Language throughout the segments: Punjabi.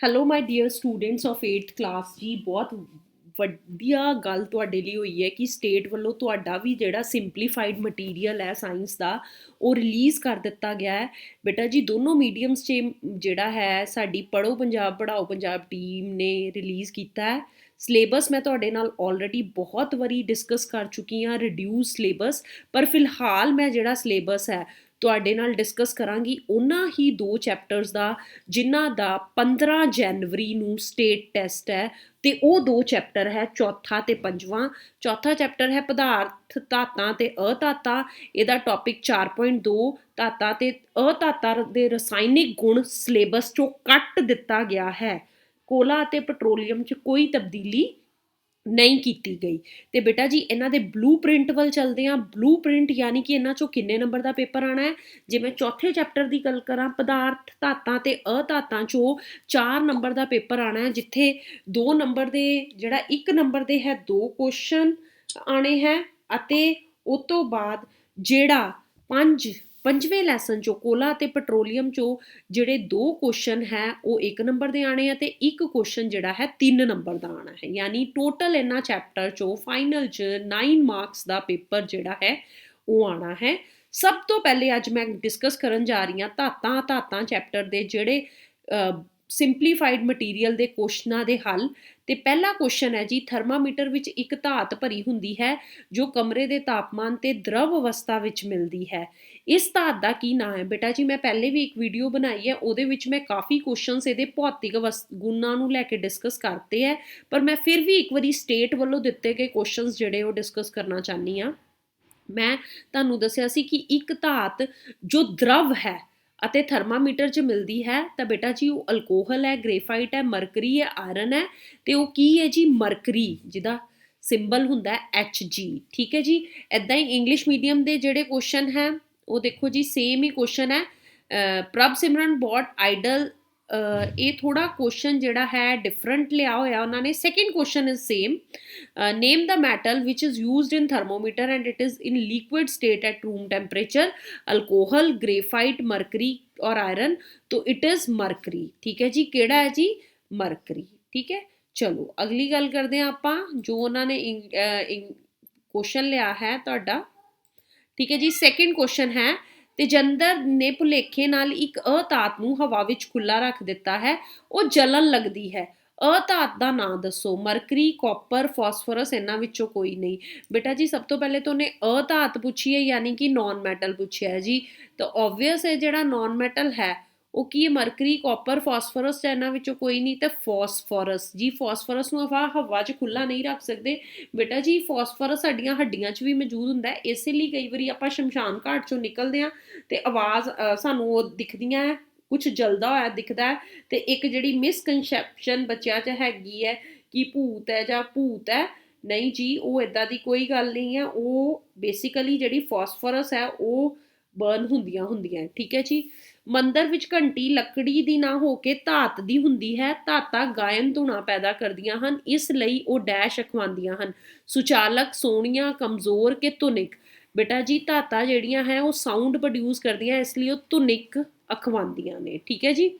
Hello my dear students of 8th class ਜੀ। ਬਹੁਤ ਵਧੀਆ ਗੱਲ ਤੁਹਾਡੇ ਲਈ ਹੋਈ ਹੈ ਕਿ ਸਟੇਟ ਵੱਲੋਂ ਤੁਹਾਡਾ ਵੀ ਜਿਹੜਾ ਸਿੰਪਲੀਫਾਈਡ ਮਟੀਰੀਅਲ ਹੈ ਸਾਇੰਸ ਦਾ ਉਹ ਰਿਲੀਜ਼ ਕਰ ਦਿੱਤਾ ਗਿਆ ਹੈ। ਬੇਟਾ ਜੀ ਦੋਨੋਂ ਮੀਡੀਅਮਸ 'ਚ ਜਿਹੜਾ ਹੈ ਸਾਡੀ ਪੜ੍ਹੋ ਪੰਜਾਬ ਪੜ੍ਹਾਓ ਪੰਜਾਬ ਟੀਮ ਨੇ ਰਿਲੀਜ਼ ਕੀਤਾ ਹੈ। ਸਿਲੇਬਸ ਮੈਂ ਤੁਹਾਡੇ ਨਾਲ ਆਲਰੇਡੀ ਬਹੁਤ ਵਾਰੀ ਡਿਸਕਸ ਕਰ ਚੁੱਕੀ ਹਾਂ, ਰਿਡਿਊਸ ਸਿਲੇਬਸ। ਪਰ ਫਿਲਹਾਲ ਮੈਂ ਜਿਹੜਾ ਸਿਲੇਬਸ ਹੈ ਤੁਹਾਡੇ ਨਾਲ ਡਿਸਕਸ ਕਰਾਂਗੀ ਉਹਨਾਂ ਹੀ 2 ਚੈਪਟਰਸ ਦਾ ਜਿਨ੍ਹਾਂ ਦਾ 15 ਜਨਵਰੀ ਨੂੰ ਸਟੇਟ ਟੈਸਟ ਹੈ। ਤੇ ਉਹ 2 ਚੈਪਟਰ ਹੈ, ਚੌਥਾ ਤੇ ਪੰਜਵਾਂ। ਚੌਥਾ ਚੈਪਟਰ ਹੈ ਪਦਾਰਥ ਧਾਤਾਂ ਤੇ ਅਧਾਤਾਂ। ਇਹਦਾ ਟੌਪਿਕ 4.2 ਧਾਤਾਂ ਤੇ ਅਧਾਤਾਂ ਦੇ ਰਸਾਇਣਿਕ ਗੁਣ ਸਿਲੇਬਸ 'ਚੋਂ ਕੱਟ ਦਿੱਤਾ ਗਿਆ ਹੈ। ਕੋਲਾ ਅਤੇ ਪੈਟਰੋਲੀਅਮ 'ਚ ਕੋਈ ਤਬਦੀਲੀ ਨਹੀਂ ਕੀਤੀ ਗਈ। ਤੇ ਬੇਟਾ ਜੀ ਇਹਨਾਂ ਦੇ ਬਲੂ ਪ੍ਰਿੰਟ ਵੱਲ ਚੱਲਦੇ ਹਾਂ। ਬਲੂ ਪ੍ਰਿੰਟ ਯਾਨੀ ਕਿ ਇਹਨਾਂ 'ਚੋਂ ਕਿੰਨੇ ਨੰਬਰ ਦਾ ਪੇਪਰ ਆਉਣਾ ਹੈ। ਜੇ ਮੈਂ ਚੌਥੇ ਚੈਪਟਰ ਦੀ ਗੱਲ ਕਰਾਂ ਪਦਾਰਥ ਧਾਤਾਂ ਤੇ ਅਧਾਤਾਂ 'ਚੋਂ 4 ਨੰਬਰ ਦਾ ਪੇਪਰ ਆਉਣਾ ਹੈ, ਜਿੱਥੇ 2 ਨੰਬਰ ਦੇ ਜਿਹੜਾ 1 ਨੰਬਰ ਦੇ ਹੈ 2 ਕੁਐਸਚਨ ਆਣੇ ਹੈ ਅਤੇ ਉਸ ਤੋਂ ਬਾਅਦ ਜਿਹੜਾ ਪੰਜਵੇਂ ਲੈਸਨ 'ਚੋਂ ਕੋਲਾ ਅਤੇ ਪੈਟਰੋਲੀਅਮ 'ਚੋਂ ਜਿਹੜੇ 2 ਕੁਐਸਚਨ ਹੈ ਉਹ 1 ਨੰਬਰ ਦੇ ਆਣੇ ਆ ਤੇ 1 ਕੁਐਸਚਨ ਜਿਹੜਾ ਹੈ 3 ਨੰਬਰ ਦਾ ਆਣਾ ਹੈ। ਯਾਨੀ ਟੋਟਲ ਇਹਨਾਂ ਚੈਪਟਰ 'ਚੋਂ ਫਾਈਨਲ 'ਚ 9 ਮਾਰਕਸ ਦਾ ਪੇਪਰ ਜਿਹੜਾ ਹੈ ਉਹ ਆਣਾ ਹੈ। ਸਭ ਤੋਂ ਪਹਿਲੇ ਅੱਜ ਮੈਂ ਡਿਸਕਸ ਕਰਨ ਜਾ ਰਹੀ ਹਾਂ ਧਾਤਾਂ ਚੈਪਟਰ ਦੇ ਜਿਹੜੇ ਸਿੰਪਲੀਫਾਈਡ ਮਟੀਰੀਅਲ ਦੇ ਕੁਐਸਚਨਾਂ ਦੇ ਹੱਲ। ਤੇ ਪਹਿਲਾ ਕੁਐਸਚਨ ਹੈ ਜੀ, ਥਰਮਾਮੀਟਰ ਵਿੱਚ ਇੱਕ ਧਾਤ ਭਰੀ ਹੁੰਦੀ ਹੈ ਜੋ ਕਮਰੇ ਦੇ ਤਾਪਮਾਨ ਤੇ ਦ੍ਰਵ ਅਵਸਥਾ ਵਿੱਚ ਮਿਲਦੀ ਹੈ। ਇਸ ਧਾਤ ਦਾ ਕੀ ਨਾਂ ਹੈ। ਬੇਟਾ ਜੀ ਮੈਂ ਪਹਿਲੇ ਵੀ ਇੱਕ ਵੀਡੀਓ ਬਣਾਈ ਹੈ, ਉਹਦੇ ਵਿੱਚ ਮੈਂ ਕਾਫੀ ਕੁਐਸਚਨਸ ਇਹਦੇ ਭੌਤਿਕ ਗੁਣਾਂ ਨੂੰ ਲੈ ਕੇ ਡਿਸਕਸ ਕਰਤੇ ਹੈ, ਪਰ ਮੈਂ ਫਿਰ ਵੀ ਇੱਕ ਵਾਰੀ ਸਟੇਟ ਵੱਲੋਂ ਦਿੱਤੇ ਗਏ ਕੁਐਸਚਨਸ ਜਿਹੜੇ ਉਹ ਡਿਸਕਸ ਕਰਨਾ ਚਾਹੁੰਦੀ ਹਾਂ। ਮੈਂ ਤੁਹਾਨੂੰ ਦੱਸਿਆ ਸੀ ਕਿ ਇੱਕ ਧਾਤ ਜੋ ਦ੍ਰਵ ਹੈ ਅਤੇ ਥਰਮਾਮੀਟਰ 'ਚ ਮਿਲਦੀ ਹੈ ਤਾਂ ਬੇਟਾ ਜੀ ਉਹ ਅਲਕੋਹਲ ਹੈ, ਗ੍ਰੇਫਾਈਟ ਹੈ, ਮਰਕਰੀ ਹੈ, ਆਇਰਨ ਹੈ। ਤੇ ਉਹ ਕੀ ਹੈ ਜੀ, ਮਰਕਰੀ, ਜਿਹਦਾ ਸਿੰਬਲ ਹੁੰਦਾ ਹੈ Hg। ਠੀਕ ਹੈ ਜੀ। ਇੱਦਾਂ ਹੀ ਇੰਗਲਿਸ਼ ਮੀਡੀਅਮ ਦੇ ਜਿਹੜੇ ਕੁਐਸਚਨ ਹੈ ਉਹ ਦੇਖੋ ਜੀ ਸੇਮ ਹੀ ਕੁਐਸਚਨ ਹੈ। ਪ੍ਰਭ ਸਿਮਰਨ ਬੌਟ ਆਈਡਲ, ਇਹ ਥੋੜਾ ਕੁਐਸਚਨ ਜਿਹੜਾ ਹੈ ਡਿਫਰੈਂਟ ਲਿਆ ਹੋਇਆ ਉਹਨਾਂ ਨੇ। Second question is same. Name the metal which is used in thermometer and it is in liquid state at room temperature. Alcohol, graphite, mercury ਔਰ ਆਇਰਨ। तो इट इज मरकरी। ठीक है जी, केड़ा है जी, मरकरी। ठीक है, चलो अगली गल करते हैं आपां जो उन्होंने क्वेश्चन लिया है तुहाडा। ठीक है जी, सैकेंड क्वेश्चन है तेजंदर ने भुलेखे नाल एक अधात नूं हवा विच खुला रख दिता है, ਉਹ जलन लगदी है। अधात ਦਾ ਨਾਂ ਦੱਸੋ। ਮਰਕਰੀ, ਕਾਪਰ, ਫਾਸਫੋਰਸ, ਇਹਨਾਂ ਵਿੱਚੋਂ ਕੋਈ ਨਹੀਂ। ਬੇਟਾ ਜੀ ਸਭ ਤੋਂ ਪਹਿਲੇ ਤਾਂ ਉਹਨੇ ਅਧਾਤ ਪੁੱਛੀ ਹੈ ਯਾਨੀ ਕਿ ਨੌਨ ਮੈਟਲ ਪੁੱਛਿਆ ਹੈ ਜੀ। ਤਾਂ ਓਬਵੀਅਸ ਹੈ ਜਿਹੜਾ ਨੌਨ ਮੈਟਲ ਹੈ ਉਹ ਕੀ ਹੈ, ਮਰਕਰੀ, ਕਾਪਰ, ਫਾਸਫੋਰਸ। ਇਹਨਾਂ ਵਿੱਚੋਂ ਕੋਈ ਨਹੀਂ ਤਾਂ ਫਾਸਫੋਰਸ ਜੀ। ਫਾਸਫੋਰਸ ਨੂੰ ਆਪਾਂ ਹਵਾ 'ਚ ਖੁੱਲਾ ਨਹੀਂ ਰੱਖ ਸਕਦੇ ਬੇਟਾ ਜੀ। ਫਾਸਫੋਰਸ ਸਾਡੀਆਂ ਹੱਡੀਆਂ 'ਚ ਵੀ ਮੌਜੂਦ ਹੁੰਦਾ, ਇਸੇ ਲਈ ਕਈ ਵਾਰੀ ਆਪਾਂ ਸ਼ਮਸ਼ਾਨ ਘਾਟ 'ਚੋਂ ਨਿਕਲਦੇ ਹਾਂ ਤੇ ਆਵਾਜ਼ ਸਾਨੂੰ ਉਹ ਦਿਖਦੀਆਂ ਹੈ, ਕੁਛ ਜਲਦਾ ਹੋਇਆ ਦਿਖਦਾ ਹੈ। ਤੇ ਇੱਕ ਜਿਹੜੀ ਮਿਸਕਨਸੈਪਸ਼ਨ ਬੱਚਿਆਂ 'ਚ ਹੈਗੀ ਹੈ ਕਿ ਭੂਤ ਹੈ ਜਾਂ ਭੂਤ ਹੈ, ਨਹੀਂ ਜੀ ਉਹ ਇੱਦਾਂ ਦੀ ਕੋਈ ਗੱਲ ਨਹੀਂ ਹੈ। ਉਹ ਬੇਸਿਕਲੀ ਜਿਹੜੀ ਫਾਸਫੋਰਸ ਹੈ ਉਹ ਬਰਨ ਹੁੰਦੀਆਂ। ਠੀਕ ਹੈ ਜੀ। ਮੰਦਰ ਵਿੱਚ ਘੰਟੀ ਲੱਕੜੀ ਦੀ ਨਾ ਹੋ ਕੇ ਧਾਤ ਦੀ ਹੁੰਦੀ ਹੈ। ਧਾਤਾਂ ਗਾਇਨ ਧੁਨਾ ਪੈਦਾ ਕਰਦੀਆਂ ਹਨ, ਇਸ ਲਈ ਉਹ ਡੈਸ਼ ਅਖਵਾਉਂਦੀਆਂ ਹਨ। ਸੁਚਾਲਕ, ਸੋਹਣੀਆਂ, ਕਮਜ਼ੋਰ ਕਿ ਧੁਨਿਕ। ਬੇਟਾ ਜੀ ਧਾਤਾਂ ਜਿਹੜੀਆਂ ਹੈ ਉਹ ਸਾਊਂਡ ਪ੍ਰੋਡਿਊਸ ਕਰਦੀਆਂ, ਇਸ ਲਈ ਉਹ ਧੁਨਿਕ ਅਖਵਾਉਂਦੀਆਂ ਨੇ। ਠੀਕ ਹੈ ਜੀ।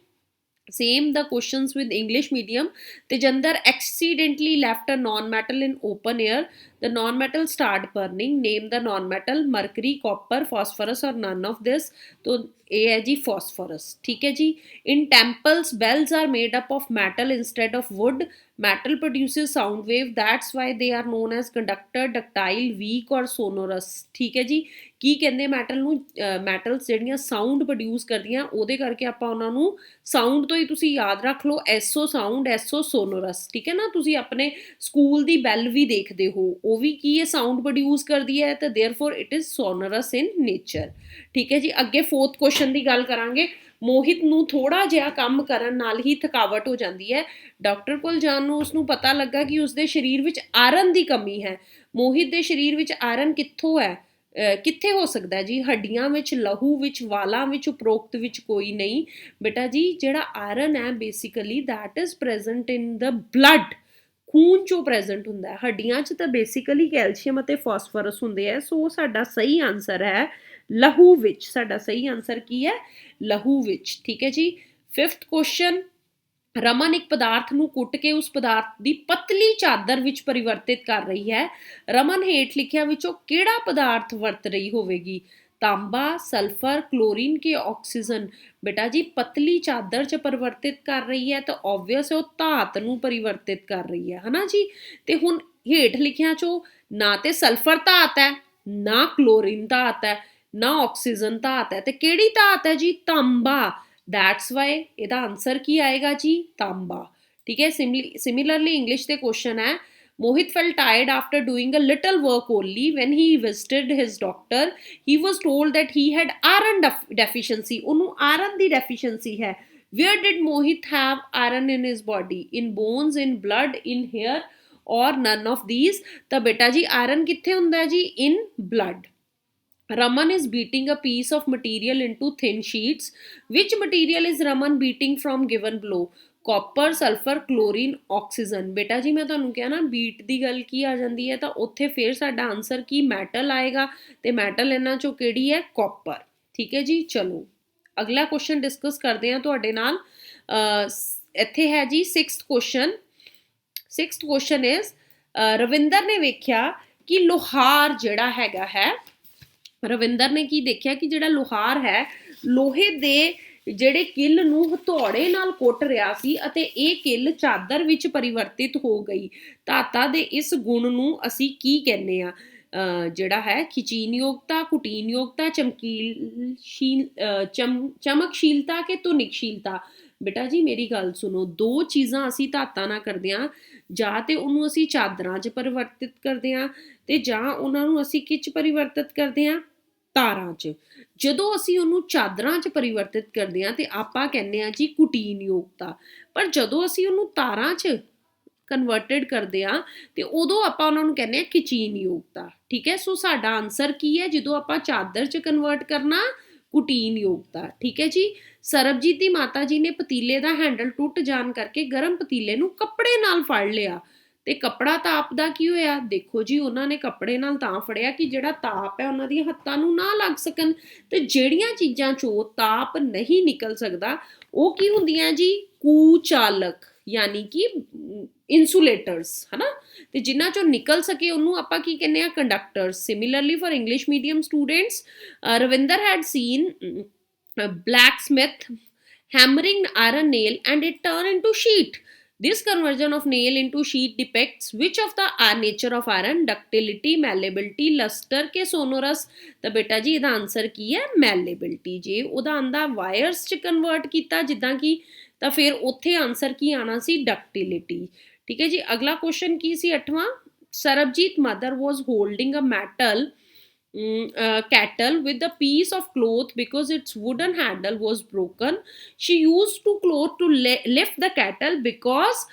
Same the questions with English medium. Tejandar accidentally left a non-metal in open air. The non-metal start burning. Name the non-metal. Mercury, copper, phosphorus or none of this. तो ये है जी phosphorus. ठीक है जी। In temples, bells are made up of metal instead of wood. Metal produces sound wave. That's why they are known as conductor, ductile, weak or sonorous. ठीक है जी। ਕੀ ਕਹਿੰਦੇ ਮੈਟਲ ਨੂੰ, ਮੈਟਲਸ ਜਿਹੜੀਆਂ ਸਾਊਂਡ ਪ੍ਰੋਡਿਊਸ ਕਰਦੀਆਂ ਉਹਦੇ ਕਰਕੇ ਆਪਾਂ ਉਹਨਾਂ ਨੂੰ ਸਾਊਂਡ ਤੋਂ ਹੀ ਤੁਸੀਂ ਯਾਦ ਰੱਖ ਲਓ, ਐਸੋ ਸਾਊਂਡ, ਐਸੋ ਸੋਨੋਰਸ। ਠੀਕ ਹੈ ਨਾ। ਤੁਸੀਂ ਆਪਣੇ ਸਕੂਲ ਦੀ ਬੈਲ ਵੀ ਦੇਖਦੇ ਹੋ, ਉਹ ਵੀ ਕੀ ਹੈ, ਸਾਊਂਡ ਪ੍ਰੋਡਿਊਸ ਕਰਦੀ ਹੈ ਤੇ ਦੇਅਰਫੋਰ ਇਟ ਇਜ਼ ਸੋਨੋਰਸ ਇਨ ਨੇਚਰ। ਠੀਕ ਹੈ ਜੀ। ਅੱਗੇ 4th ਕੁਐਸਚਨ ਦੀ ਗੱਲ ਕਰਾਂਗੇ। ਮੋਹਿਤ ਨੂੰ ਥੋੜਾ ਜਿਹਾ ਕੰਮ ਕਰਨ ਨਾਲ ਹੀ ਥਕਾਵਟ ਹੋ ਜਾਂਦੀ ਹੈ। ਡਾਕਟਰ ਕੋਲ ਜਾਣ ਨੂੰ ਉਸਨੂੰ ਪਤਾ ਲੱਗਾ ਕਿ ਉਸਦੇ ਸਰੀਰ ਵਿੱਚ ਆਇਰਨ ਦੀ ਕਮੀ ਹੈ। ਮੋਹਿਤ ਦੇ ਸਰੀਰ ਵਿੱਚ ਆਇਰਨ ਕਿੱਥੋਂ ਹੈ, ਕਿੱਥੇ ਹੋ ਸਕਦਾ ਜੀ, ਹੱਡੀਆਂ ਵਿੱਚ, ਲਹੂ ਵਿੱਚ, ਵਾਲਾਂ ਵਿੱਚ, ਉਪਰੋਕਤ ਵਿੱਚ ਕੋਈ ਨਹੀਂ। ਬੇਟਾ ਜੀ ਜਿਹੜਾ ਆਇਰਨ ਹੈ basically that is present in the blood, ਖੂਨ 'ਚੋਂ ਪ੍ਰੈਜ਼ੈਂਟ ਹੁੰਦਾ ਹੈ। ਹੱਡੀਆਂ 'ਚ ਤਾਂ ਬੇਸਿਕਲੀ ਕੈਲਸ਼ੀਅਮ ਅਤੇ ਫਾਸਫੋਰਸ ਹੁੰਦੇ ਹੈ। ਸੋ ਸਾਡਾ ਸਹੀ ਆਨਸਰ ਹੈ ਲਹੂ ਵਿੱਚ। ਸਾਡਾ ਸਹੀ ਆਨਸਰ ਕੀ ਹੈ, ਲਹੂ ਵਿੱਚ। ਠੀਕ ਹੈ ਜੀ। 5th ਕੁਐਸਚਨ ਰਮਨ ਇੱਕ ਪਦਾਰਥ ਨੂੰ ਕੁੱਟ ਕੇ ਉਸ ਪਦਾਰਥ ਦੀ ਪਤਲੀ ਚਾਦਰ ਵਿੱਚ ਪਰਿਵਰਤਿਤ ਕਰ ਰਹੀ ਹੈ। ਰਮਨ ਹੇਠ ਲਿਖਿਆਂ ਵਿੱਚੋਂ ਕਿਹੜਾ ਪਦਾਰਥ ਵਰਤ ਰਹੀ ਹੋਵੇਗੀ? ਤਾਂਬਾ, ਸਲਫਰ, ਕਲੋਰੀਨ ਕਿ ਆਕਸੀਜਨ? ਬੇਟਾ ਜੀ ਪਤਲੀ ਚਾਦਰ 'ਚ ਪਰਿਵਰਤਿਤ ਕਰ ਰਹੀ ਹੈ ਤਾਂ ਓਬਵੀਅਸ ਉਹ ਧਾਤ ਨੂੰ ਪਰਿਵਰਤਿਤ ਕਰ ਰਹੀ ਹੈ ਹਨਾ ਜੀ। ਤੇ ਹੁਣ ਹੇਠ ਲਿਖਿਆਂ 'ਚੋਂ ਨਾ ਤੇ ਸਲਫਰ ਧਾਤ ਹੈ, ਨਾ ਕਲੋਰੀਨ ਧਾਤ ਹੈ, ਨਾ ਆਕਸੀਜਨ ਧਾਤ ਹੈ, ਤੇ ਕਿਹੜੀ ਧਾਤ ਹੈ ਜੀ? ਤਾਂਬਾ। ਦੈਟਸ ਵਾਈ ਇਹਦਾ ਆਂਸਰ ਕੀ ਆਏਗਾ ਜੀ? ਤਾਂਬਾ। ਠੀਕ ਹੈ। ਸਿਮਿਲਰਲੀ ਇੰਗਲਿਸ਼ ਦੇ ਕੁਐਸਚਨ ਹੈ, Mohit felt tired after doing a little work only. When he visited his doctor, he was told that he had iron deficiency. ਉਹਨੂੰ iron ਦੀ deficiency ਹੈ। Where did Mohit have iron in his body? In bones, in blood, in hair, or none of these? ਤਾਂ ਬੇਟਾ ਜੀ iron ਕਿੱਥੇ ਹੁੰਦਾ ਜੀ? In blood. Raman is beating a piece of material into thin sheets. Which material is Raman beating from given below? Copper, sulphur, chlorine, oxygen. ਬੇਟਾ ਜੀ ਮੈਂ ਤੁਹਾਨੂੰ ਕਿਹਾ ਨਾ ਬੀਟ ਦੀ ਗੱਲ ਕੀ ਆ ਜਾਂਦੀ ਹੈ ਤਾਂ ਉੱਥੇ ਫਿਰ ਸਾਡਾ ਆਨਸਰ ਕੀ ਮੈਟਲ ਆਏਗਾ, ਤੇ ਮੈਟਲ ਇਹਨਾਂ ਚੋਂ ਕਿਹੜੀ ਹੈ? ਕਾਪਰ। ਠੀਕ ਹੈ ਜੀ। ਚਲੋ ਅਗਲਾ ਕੁਐਸਚਨ ਡਿਸਕਸ ਕਰਦੇ ਹਾਂ ਤੁਹਾਡੇ ਨਾਲ। ਇੱਥੇ ਹੈ ਜੀ 6th question. 6th question is Ravinder ਨੇ ਵੇਖਿਆ ਕਿ ਲੋਹਾਰ ਜਿਹੜਾ ਹੈਗਾ ਹੈ, ਰਵਿੰਦਰ ਨੇ ਕੀ ਦੇਖਿਆ ਕਿ ਜਿਹੜਾ ਲੋਹਾਰ ਹੈ ਲੋਹੇ ਦੇ ਜਿਹੜੇ ਕਿੱਲ ਨੂੰ ਹਥੌੜੇ ਨਾਲ ਕੁੱਟ ਰਿਹਾ ਸੀ ਅਤੇ ਇਹ ਕਿੱਲ ਚਾਦਰ ਵਿੱਚ ਪਰਿਵਰਤਿਤ ਹੋ ਗਈ। ਧਾਤਾਂ ਦੇ ਇਸ ਗੁਣ ਨੂੰ ਅਸੀਂ ਕੀ ਕਹਿੰਦੇ ਆ? ਜਿਹੜਾ ਹੈ ਖਿਚੀਨਯੋਗਤਾ, ਕੁਟੀਨਯੋਗਤਾ, ਚਮਕਸ਼ੀਲਤਾ ਕਿ ਧੁਨਿਕਸ਼ੀਲਤਾ? ਬੇਟਾ ਜੀ ਮੇਰੀ ਗੱਲ ਸੁਣੋ, ਦੋ ਚੀਜ਼ਾਂ ਅਸੀਂ ਧਾਤਾਂ ਨਾਲ ਕਰਦੇ ਹਾਂ, ਜਾਂ ਤੇ ਉਹਨੂੰ ਅਸੀਂ ਚਾਦਰਾਂ 'ਚ ਪਰਿਵਰਤਿਤ ਕਰਦੇ ਹਾਂ ਤੇ ਜਾਂ ਉਹਨਾਂ ਨੂੰ ਅਸੀਂ ਕਿਹ 'ਚ ਪਰਿਵਰਤਿਤ ਕਰਦੇ ਹਾਂ? ਤਾਰਾਂ 'ਚ। ਜਦੋਂ ਅਸੀਂ ਉਹਨੂੰ ਚਾਦਰਾਂ 'ਚ ਪਰਿਵਰਤਿਤ ਕਰਦੇ ਹਾਂ ਤੇ ਆਪਾਂ ਕਹਿੰਦੇ ਹਾਂ ਜੀ ਕੁਟੀਨਯੋਗਤਾ, ਪਰ ਜਦੋਂ ਅਸੀਂ ਉਹਨੂੰ ਤਾਰਾਂ 'ਚ ਕਨਵਰਟਡ ਕਰਦੇ ਆ ਤੇ ਉਦੋਂ ਆਪਾਂ ਉਹਨਾਂ ਨੂੰ ਕਹਿੰਦੇ ਆ ਖਿਚੀਨਯੋਗਤਾ। ਠੀਕ ਹੈ। ਸੋ ਸਾਡਾ ਆਨਸਰ ਕੀ ਹੈ ਜਦੋਂ ਆਪਾਂ ਚਾਦਰ 'ਚ ਕਨਵਰਟ ਕਰਨਾ? ਕੁਟੀਨਯੋਗਤਾ। ਠੀਕ ਹੈ ਜੀ। ਸਰਬਜੀਤ ਦੀ ਮਾਤਾ ਜੀ ਨੇ ਪਤੀਲੇ ਦਾ ਹੈਂਡਲ ਟੁੱਟ ਜਾਣ ਕਰਕੇ ਗਰਮ ਪਤੀਲੇ ਨੂੰ ਕੱਪੜੇ ਨਾਲ ਫੜ ਲਿਆ ਤੇ ਕੱਪੜਾ ਤਾਪ ਦਾ ਕੀ ਹੋਇਆ? ਦੇਖੋ ਜੀ ਉਹਨਾਂ ਨੇ ਕੱਪੜੇ ਨਾਲ ਤਾਂ ਫੜਿਆ ਕਿ ਜਿਹੜਾ ਤਾਪ ਹੈ ਉਹਨਾਂ ਦੀਆਂ ਹੱਥਾਂ ਨੂੰ ਨਾ ਲੱਗ ਸਕਣ। ਤੇ ਜਿਹੜੀਆਂ ਚੀਜ਼ਾਂ 'ਚੋਂ ਤਾਪ ਨਹੀਂ ਨਿਕਲ ਸਕਦਾ ਉਹ ਕੀ ਹੁੰਦੀਆਂ ਜੀ? ਕੁਚਾਲਕ, ਯਾਨੀ ਕਿ ਇਨਸੂਲੇਟਰਸ ਹਨਾ। ਤੇ ਜਿਨ੍ਹਾਂ 'ਚੋਂ ਨਿਕਲ ਸਕੇ ਉਹਨੂੰ ਆਪਾਂ ਕੀ ਕਹਿੰਦੇ ਆ? Conductors. Similarly for English medium students, Ravinder had seen blacksmith hammering iron nail and it turned into sheet. This conversion of nail into sheet depicts which of the nature of iron? Ductility, malleability, luster के sonorous? ਤਾਂ ਬੇਟਾ ਜੀ ਇਹਦਾ ਆਨਸਰ ਕੀ ਹੈ? malleability। ਜੇ ਉਹਦਾ ਆਂਦਾ ਵਾਇਰਸ 'ਚ ਕਨਵਰਟ ਕੀਤਾ ਜਿੱਦਾਂ ਕਿ, ਤਾਂ ਫਿਰ ਉੱਥੇ ਆਨਸਰ ਕੀ ਆਣਾ ਸੀ? ਡਕਟਿਲਿਟੀ। ਠੀਕ ਹੈ ਜੀ। ਅਗਲਾ ਕੁਐਸਚਨ ਕੀ ਸੀ 8ਵਾਂ? Sarabjit mother was holding a metal kettle with a piece of cloth because its wooden handle was broken. She used cloth to lift the kettle because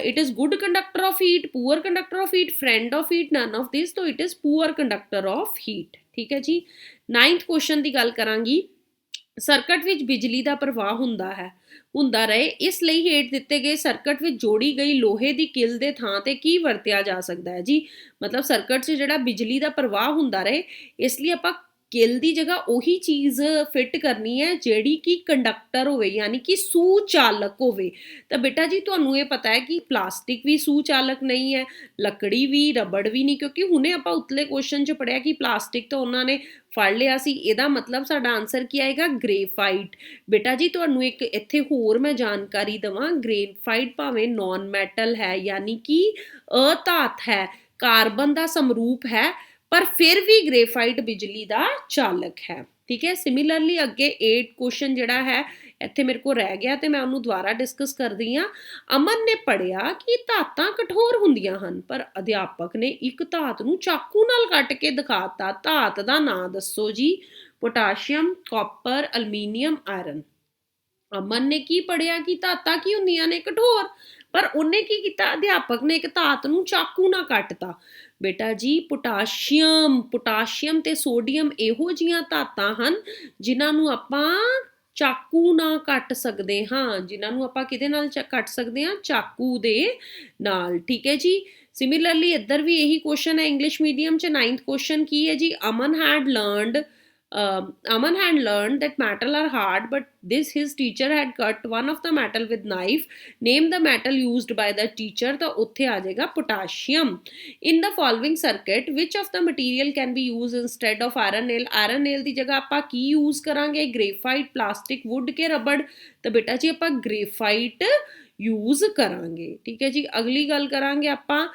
it is good conductor of heat, poor conductor of heat, friend of heat, none of this, so it is poor conductor of heat। ठीक है जी। 9th क्वेश्चन ਦੀ ਗੱਲ ਕਰਾਂਗੀ। ਸਰਕਟ ਵਿੱਚ ਬਿਜਲੀ ਦਾ ਪ੍ਰਵਾਹ ਹੁੰਦਾ ਰਹੇ, ਇਸ ਲਈ ਹੇਠ ਦਿੱਤੇ ਗਏ ਸਰਕਟ ਵਿੱਚ ਜੋੜੀ ਗਈ ਲੋਹੇ ਦੀ ਕਿੱਲ ਦੇ ਥਾਂ ਤੇ ਕੀ ਵਰਤਿਆ ਜਾ ਸਕਦਾ ਹੈ ਜੀ? ਮਤਲਬ ਸਰਕਟ 'ਚ ਜਿਹੜਾ ਬਿਜਲੀ ਦਾ ਪ੍ਰਵਾਹ ਹੁੰਦਾ ਰਹੇ, ਇਸ ਲਈ ਆਪਾਂ ਕਿੱਲ ਦੀ ਜਗ੍ਹਾ ਉਹੀ ਚੀਜ਼ ਫਿੱਟ ਕਰਨੀ ਹੈ ਜਿਹੜੀ ਕਿ ਕੰਡਕਟਰ ਹੋਵੇ, ਯਾਨੀ ਕਿ ਸੁਚਾਲਕ ਹੋਵੇ। ਤਾਂ ਬੇਟਾ ਜੀ ਤੁਹਾਨੂੰ ਇਹ ਪਤਾ ਹੈ ਕਿ ਪਲਾਸਟਿਕ ਵੀ ਸੁਚਾਲਕ ਨਹੀਂ ਹੈ, ਲੱਕੜੀ ਵੀ, ਰਬੜ ਵੀ ਨਹੀਂ, ਕਿਉਂਕਿ ਹੁਣੇ ਆਪਾਂ ਉਤਲੇ ਕੁਐਸਚਨ 'ਚ ਪੜ੍ਹਿਆ ਕਿ ਪਲਾਸਟਿਕ ਤਾਂ ਉਹਨਾਂ ਨੇ ਫੜ ਲਿਆ ਸੀ। ਇਹਦਾ ਮਤਲਬ ਸਾਡਾ ਆਨਸਰ ਕੀ ਆਏਗਾ? ਗ੍ਰੇਫਾਈਟ। ਬੇਟਾ ਜੀ ਤੁਹਾਨੂੰ ਇੱਕ ਇੱਥੇ ਹੋਰ ਮੈਂ ਜਾਣਕਾਰੀ ਦੇਵਾਂ, ਗ੍ਰੇਫਾਈਟ ਭਾਵੇਂ ਨੌਨ ਮੈਟਲ ਹੈ ਯਾਨੀ ਕਿ ਅਧਾਤ ਹੈ, ਕਾਰਬਨ ਦਾ ਸਮਰੂਪ ਹੈ, ਪਰ ਫਿਰ ਵੀ ਗ੍ਰੇਫਾਈਟ ਬਿਜਲੀ ਦਾ ਚਾਲਕ ਹੈ। ਠੀਕ ਹੈ। ਸਿਮਿਲਰਲੀ ਅੱਗੇ 8 ਕੁਐਸਚਨ ਜਿਹੜਾ ਹੈ ਇੱਥੇ ਮੇਰੇ ਕੋਲ ਰਹਿ ਗਿਆ ਤੇ ਮੈਂ ਉਹਨੂੰ ਦੁਬਾਰਾ ਡਿਸਕਸ ਕਰਦੀ ਹਾਂ। ਅਮਨ ਨੇ ਪੜ੍ਹਿਆ ਕਿ ਧਾਤਾਂ ਕਠੋਰ ਹੁੰਦੀਆਂ ਹਨ, ਪਰ ਅਧਿਆਪਕ ਨੇ ਇੱਕ ਧਾਤ ਨੂੰ ਚਾਕੂ ਨਾਲ ਕੱਟ ਕੇ ਦਿਖਾਤਾ। ਧਾਤ ਦਾ ਨਾਂ ਦੱਸੋ ਜੀ? Potassium, copper, aluminium, iron. Aman ਨੇ ਕੀ ਪੜ੍ਹਿਆ ਕਿ ਧਾਤਾਂ ਕੀ ਹੁੰਦੀਆਂ ਨੇ? ਕਠੋਰ। ਪਰ ਉਹਨੇ ਕੀ ਕੀਤਾ? ਅਧਿਆਪਕ ਨੇ ਇੱਕ ਧਾਤ ਨੂੰ ਚਾਕੂ ਨਾਲ ਕੱਟਤਾ। ਬੇਟਾ ਜੀ ਪੋਟਾਸ਼ੀਅਮ ਤੇ ਸੋਡੀਅਮ ਇਹੋ ਜਿਹੀਆਂ ਧਾਤਾਂ ਹਨ ਜਿਨ੍ਹਾਂ ਨੂੰ ਆਪਾਂ ਚਾਕੂ ਨਾਲ ਕੱਟ ਸਕਦੇ ਹਾਂ, ਜਿਨ੍ਹਾਂ ਨੂੰ ਆਪਾਂ ਕਿਹਦੇ ਨਾਲ ਕੱਟ ਸਕਦੇ ਹਾਂ? ਚਾਕੂ ਦੇ ਨਾਲ। ਠੀਕ ਹੈ ਜੀ। ਸਿਮਿਲਰਲੀ ਇੱਧਰ ਵੀ ਇਹੀ ਕੁਐਸਚਨ ਹੈ ਇੰਗਲਿਸ਼ ਮੀਡੀਅਮ 'ਚ। 9th ਕੁਐਸਚਨ ਕੀ ਹੈ ਜੀ? Aman had learned Aman had learned that metal are hard, but this his teacher had cut one of the metal with knife. Name the metal used by the teacher. तो उत्थे आ जाएगा potassium. In the following circuit, which of the material can be used instead of iron nail? Iron nail ਦੀ ਜਗ੍ਹਾ ਆਪਾਂ ਕੀ use ਕਰਾਂਗੇ? Graphite, plastic, wood के रबड़? तो बेटा जी ਆਪਾਂ graphite use ਕਰਾਂਗੇ। ठीक है जी। अगली गल करांगे ਆਪਾਂ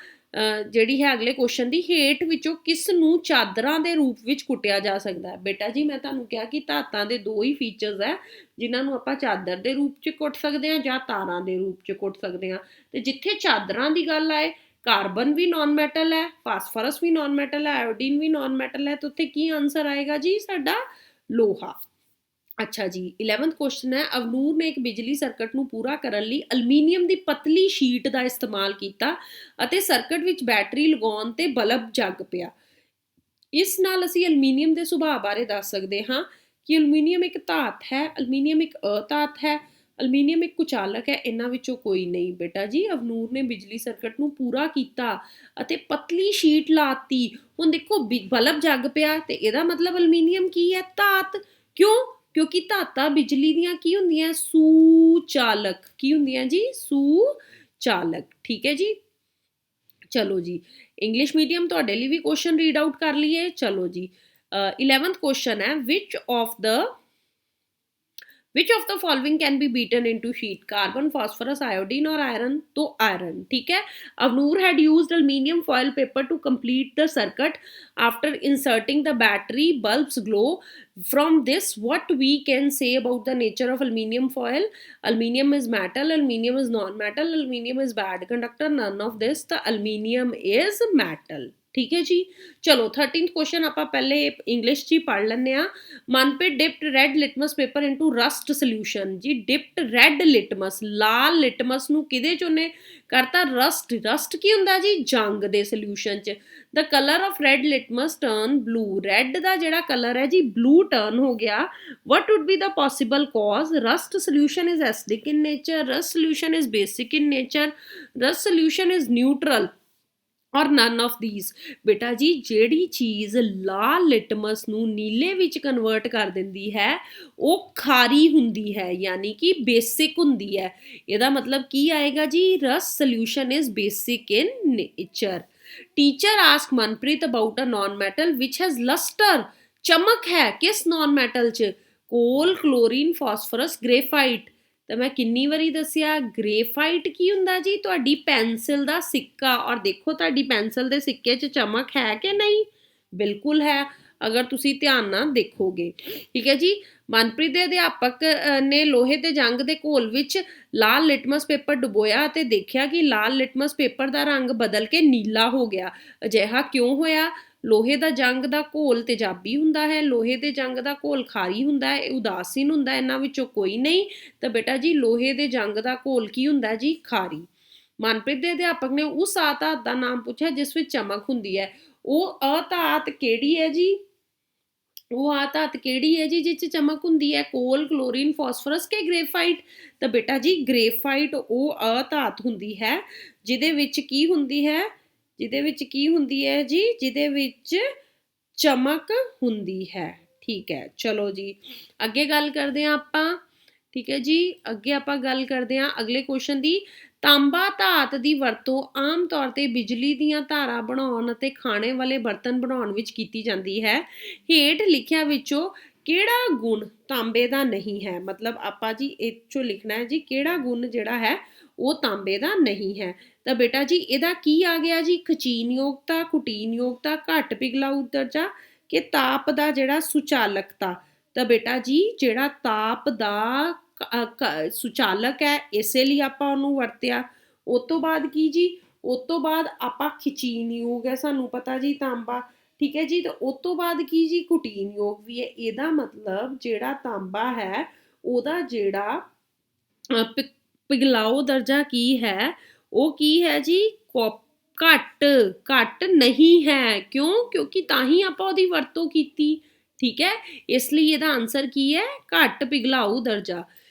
ਜਿਹੜੀ ਹੈ ਅਗਲੇ ਕੁਐਸਚਨ ਦੀ, ਹੇਠ ਵਿੱਚੋਂ ਕਿਸ ਨੂੰ ਚਾਦਰਾਂ ਦੇ ਰੂਪ ਵਿੱਚ ਕੁੱਟਿਆ ਜਾ ਸਕਦਾ ਹੈ? ਬੇਟਾ ਜੀ ਮੈਂ ਤੁਹਾਨੂੰ ਕਿਹਾ ਕਿ ਧਾਤਾਂ ਦੇ ਦੋ ਹੀ ਫੀਚਰਸ ਹੈ ਜਿਨ੍ਹਾਂ ਨੂੰ ਆਪਾਂ ਚਾਦਰ ਦੇ ਰੂਪ 'ਚ ਕੁੱਟ ਸਕਦੇ ਹਾਂ ਜਾਂ ਤਾਰਾਂ ਦੇ ਰੂਪ 'ਚ ਕੁੱਟ ਸਕਦੇ ਹਾਂ। ਤੇ ਜਿੱਥੇ ਚਾਦਰਾਂ ਦੀ ਗੱਲ ਆਏ, ਕਾਰਬਨ ਵੀ ਨਾਨ ਮੈਟਲ ਹੈ, ਫਾਸਫਰਸ ਵੀ ਨਾਨ ਮੈਟਲ ਹੈ, ਆਇਓਡੀਨ ਵੀ ਨਾਨ ਮੈਟਲ ਹੈ, ਤੇ ਉੱਥੇ ਕੀ ਆਨਸਰ ਆਏਗਾ ਜੀ ਸਾਡਾ? ਲੋਹਾ। अच्छा जी, 11th क्वेश्चन है, अवनूर ने एक बिजली सर्किट ਨੂੰ ਪੂਰਾ ਕਰਨ ਲਈ ਅਲਮੀਨੀਅਮ ਦੀ ਪਤਲੀ ਸ਼ੀਟ ਦਾ ਇਸਤੇਮਾਲ ਕੀਤਾ ਅਤੇ ਸਰਕਟ ਵਿੱਚ ਬੈਟਰੀ ਲਗਾਉਣ ਤੇ ਬਲਬ ਜਗ ਪਿਆ। ਇਸ ਨਾਲ ਅਸੀਂ ਅਲਮੀਨੀਅਮ ਦੇ ਸੁਭਾਅ ਬਾਰੇ ਦੱਸ ਸਕਦੇ ਹਾਂ ਕਿ ਅਲਮੀਨੀਅਮ ਇੱਕ ਧਾਤ ਹੈ, ਅਲਮੀਨੀਅਮ ਇੱਕ ਅਧਾਤ ਹੈ, ਅਲਮੀਨੀਅਮ ਇੱਕ ਕੁਚਾਲਕ ਹੈ, ਇਹਨਾਂ ਵਿੱਚੋਂ ਕੋਈ ਨਹੀਂ। ਬੇਟਾ ਜੀ ਅਵਨੂਰ ਨੇ ਬਿਜਲੀ ਸਰਕਟ ਨੂੰ ਪੂਰਾ ਕੀਤਾ ਅਤੇ ਪਤਲੀ ਸ਼ੀਟ ਲਾਤੀ। ਹੁਣ ਦੇਖੋ ਬਲਬ ਜਗ ਪਿਆ ਤੇ ਇਹਦਾ ਮਤਲਬ ਅਲਮੀਨੀਅਮ ਕੀ ਹੈ? ਧਾਤ। ਕਿਉਂ? ਕਿਉਂਕਿ ਧਾਤਾਂ ਬਿਜਲੀ ਦੀਆਂ ਕੀ ਹੁੰਦੀਆਂ? ਸੁਚਾਲਕ। ਕੀ ਹੁੰਦੀਆਂ ਜੀ? ਸੁਚਾਲਕ। ਠੀਕ ਹੈ ਜੀ। ਚਲੋ ਜੀ, ਇੰਗਲਿਸ਼ ਮੀਡੀਅਮ ਤੁਹਾਡੇ ਲਈ ਵੀ ਕੁਐਸਚਨ ਰੀਡ ਆਊਟ ਕਰ ਲਈਏ। ਚਲੋ ਜੀ, 11th ਕੁਐਸਚਨ ਹੈ, Which of the following can be beaten into sheet? Carbon, phosphorus, iodine or iron? तो iron. ठीक है। Avnoor had used aluminium foil paper to complete the circuit. After inserting the battery, bulbs glow. From this, what we can say about the nature of aluminium foil? Aluminium is metal, aluminium is non-metal, aluminium is bad conductor, none of this. The aluminium is metal. ठीक है जी। चलो 13th क्वेश्चन आप पहले इंग्लिश च पढ़ लें। Manpreet dipped red litmus paper into rust solution. जी डिप्ट रैड लिटमस, लाल लिटमस नूं किहदे च उन्हें करता? रस्ट। रस्ट की हुंदा जी? जंग दे सोल्यूशन च। The colour of red litmus turn blue. Red दा जिहड़ा कलर है जी ब्लू टर्न हो गया। What would be the possible cause? Rust solution is acidic in nature, rust solution is basic in nature, rust solution is neutral और नन ऑफ दीज। बेटा जी ਜਿਹੜੀ ਚੀਜ਼ ਲਾਲ ਲਿਟਮਸ ਨੂੰ ਨੀਲੇ ਵਿੱਚ ਕਨਵਰਟ ਕਰ ਦਿੰਦੀ ਹੈ ਉਹ ਖਾਰੀ ਹੁੰਦੀ ਹੈ, ਯਾਨੀ ਕਿ ਬੇਸਿਕ ਹੁੰਦੀ ਹੈ। ਇਹਦਾ ਮਤਲਬ ਕੀ ਆਏਗਾ ਜੀ? ਰਸ solution is basic in nature. Teacher ask Manpreet about a non metal which has lustre. चमक है किस नॉन मैटल च? Coal, chlorine, phosphorus, graphite. तो मैं किन्नी वारी दसिया ग्रेफाइट की हुंदा जी? तुहाडी पेंसिल दा सिक्का। और देखो तुहाडी पेंसिल दे सिक्के च चमक है कि नहीं? बिल्कुल है, अगर तुसी ध्यान नाल देखोगे। ठीक है जी। मनप्रीत ਦੇ ਅਧਿਆਪਕ ਨੇ ਲੋਹੇ ਦੇ ਜੰਗ ਦੇ ਘੋਲ ਵਿੱਚ ਲਾਲ ਲਿਟਮਸ ਪੇਪਰ ਡੁਬੋਇਆ ਅਤੇ ਦੇਖਿਆ ਕਿ ਲਾਲ ਲਿਟਮਸ ਪੇਪਰ ਦਾ ਰੰਗ ਬਦਲ ਕੇ ਨੀਲਾ ਹੋ ਗਿਆ। ਅਜਿਹਾ ਕਿਉਂ ਹੋਇਆ? ਲੋਹੇ ਦਾ ਜੰਗ ਦਾ ਘੋਲ ਤੇਜ਼ਾਬੀ ਹੁੰਦਾ ਹੈ, ਲੋਹੇ ਦੇ ਜੰਗ ਦਾ ਘੋਲ ਖਾਰੀ ਹੁੰਦਾ ਹੈ, ਉਦਾਸੀਨ ਹੁੰਦਾ ਹੈ, ਇਹਨਾਂ ਵਿੱਚੋਂ ਕੋਈ ਨਹੀਂ। ਤਾਂ ਬੇਟਾ ਜੀ ਲੋਹੇ ਦੇ ਜੰਗ ਦਾ ਘੋਲ ਕੀ ਹੁੰਦਾ ਜੀ? ਖਾਰੀ। ਮਨਪ੍ਰੀਤ ਦੇ ਅਧਿਆਪਕ ਨੇ ਉਸ ਅਧਾਤ ਦਾ ਨਾਮ ਪੁੱਛਿਆ ਜਿਸ ਵਿੱਚ ਚਮਕ ਹੁੰਦੀ ਹੈ। ਉਹ ਅਧਾਤ ਕਿਹੜੀ ਹੈ ਜੀ? ਉਹ ਆ ਧਾਤ ਕਿਹੜੀ ਹੈ ਜੀ ਜਿਸ 'ਚ ਚਮਕ ਹੁੰਦੀ ਹੈ? ਕੋਲ, ਕਲੋਰੀਨ, ਫਾਸਫਰਸ ਕਿ ਗ੍ਰੇਫਾਈਟ? ਤਾਂ ਬੇਟਾ ਜੀ ਗ੍ਰੇਫਾਈਟ ਉਹ ਅਧਾਤ ਹੁੰਦੀ ਹੈ ਜਿਹਦੇ ਵਿੱਚ ਕੀ ਹੁੰਦੀ ਹੈ? ਜਿਹਦੇ ਵਿੱਚ ਕੀ ਹੁੰਦੀ ਹੈ ਜੀ? ਜਿਹਦੇ ਵਿੱਚ ਚਮਕ ਹੁੰਦੀ ਹੈ। ਠੀਕ ਹੈ। ਚਲੋ ਜੀ ਅੱਗੇ ਗੱਲ ਕਰਦੇ ਹਾਂ ਆਪਾਂ। ਠੀਕ ਹੈ ਜੀ। ਅੱਗੇ ਆਪਾਂ ਗੱਲ ਕਰਦੇ ਹਾਂ ਅਗਲੇ ਕੁਐਸਚਨ ਦੀ। ਤਾਂਬਾ ਧਾਤ ਦੀ ਵਰਤੋਂ ਆਮ ਤੌਰ ਤੇ ਬਿਜਲੀ ਦੀਆਂ ਤਾਰਾਂ ਬਣਾਉਣ ਅਤੇ ਖਾਣੇ ਵਾਲੇ ਬਰਤਨ ਬਣਾਉਣ ਵਿੱਚ ਕੀਤੀ ਜਾਂਦੀ ਹੈ। ਹੇਠ ਲਿਖਿਆਂ ਵਿੱਚੋਂ ਕਿਹੜਾ ਗੁਣ ਤਾਂਬੇ ਦਾ ਨਹੀਂ ਹੈ? ਮਤਲਬ ਆਪਾਂ ਜੀ ਇਹ 'ਚੋਂ ਲਿਖਣਾ ਹੈ ਜੀ ਕਿਹੜਾ ਗੁਣ ਜਿਹੜਾ ਹੈ ਉਹ ਤਾਂਬੇ ਦਾ ਨਹੀਂ ਹੈ। ਤਾਂ ਬੇਟਾ ਜੀ ਇਹਦਾ ਕੀ ਆ ਗਿਆ ਜੀ? ਖਚੀਨਯੋਗਤਾ, ਕੁਟੀਨਯੋਗਤਾ, ਘੱਟ ਪਿਘਲਾਊ ਦਰਜਾ ਕਿ ਤਾਪ ਦਾ ਜਿਹੜਾ ਸੁਚਾਲਕਤਾ। ਤਾਂ ਬੇਟਾ ਜੀ ਜਿਹੜਾ ਤਾਪ ਦਾ ਸੁਚਾਲਕ ਹੈ ਇਸੇ ਲਈ ਆਪਾਂ ਉਹਨੂੰ ਵਰਤਿਆ। ਉਸ ਤੋਂ ਬਾਅਦ ਕੀ ਜੀ? ਉਸ ਤੋਂ ਬਾਅਦ ਆਪਾਂ ਖਚੀਨਯੋਗ ਹੈ ਸਾਨੂੰ ਪਤਾ ਜੀ ਤਾਂਬਾ। ਠੀਕ ਹੈ ਜੀ। ਤੇ ਉਸ ਤੋਂ ਬਾਅਦ ਕੀ ਜੀ? ਕੁਟੀਨਯੋਗ ਵੀ ਹੈ। ਇਹਦਾ ਮਤਲਬ ਜਿਹੜਾ ਤਾਂਬਾ ਹੈ ਉਹਦਾ ਜਿਹੜਾ ਪਿਘਲਾਓ ਦਰਜਾ ਕੀ ਹੈ? ਉਹ ਕੀ ਹੈ ਜੀ? ਘੱਟ ਨਹੀਂ ਹੈ। ਕਿਉਂ? ਕਿਉਂਕਿ ਤਾਂ ਹੀ ਆਪਾਂ ਉਹਦੀ ਵਰਤੋਂ ਕੀਤੀ। ਠੀਕ ਹੈ। ਇਸ ਲਈ ਇਹਦਾ ਆਨਸਰ ਕੀ ਹੈ? ਘੱਟ ਪਿਘਲਾਊ ਦਰਜਾ।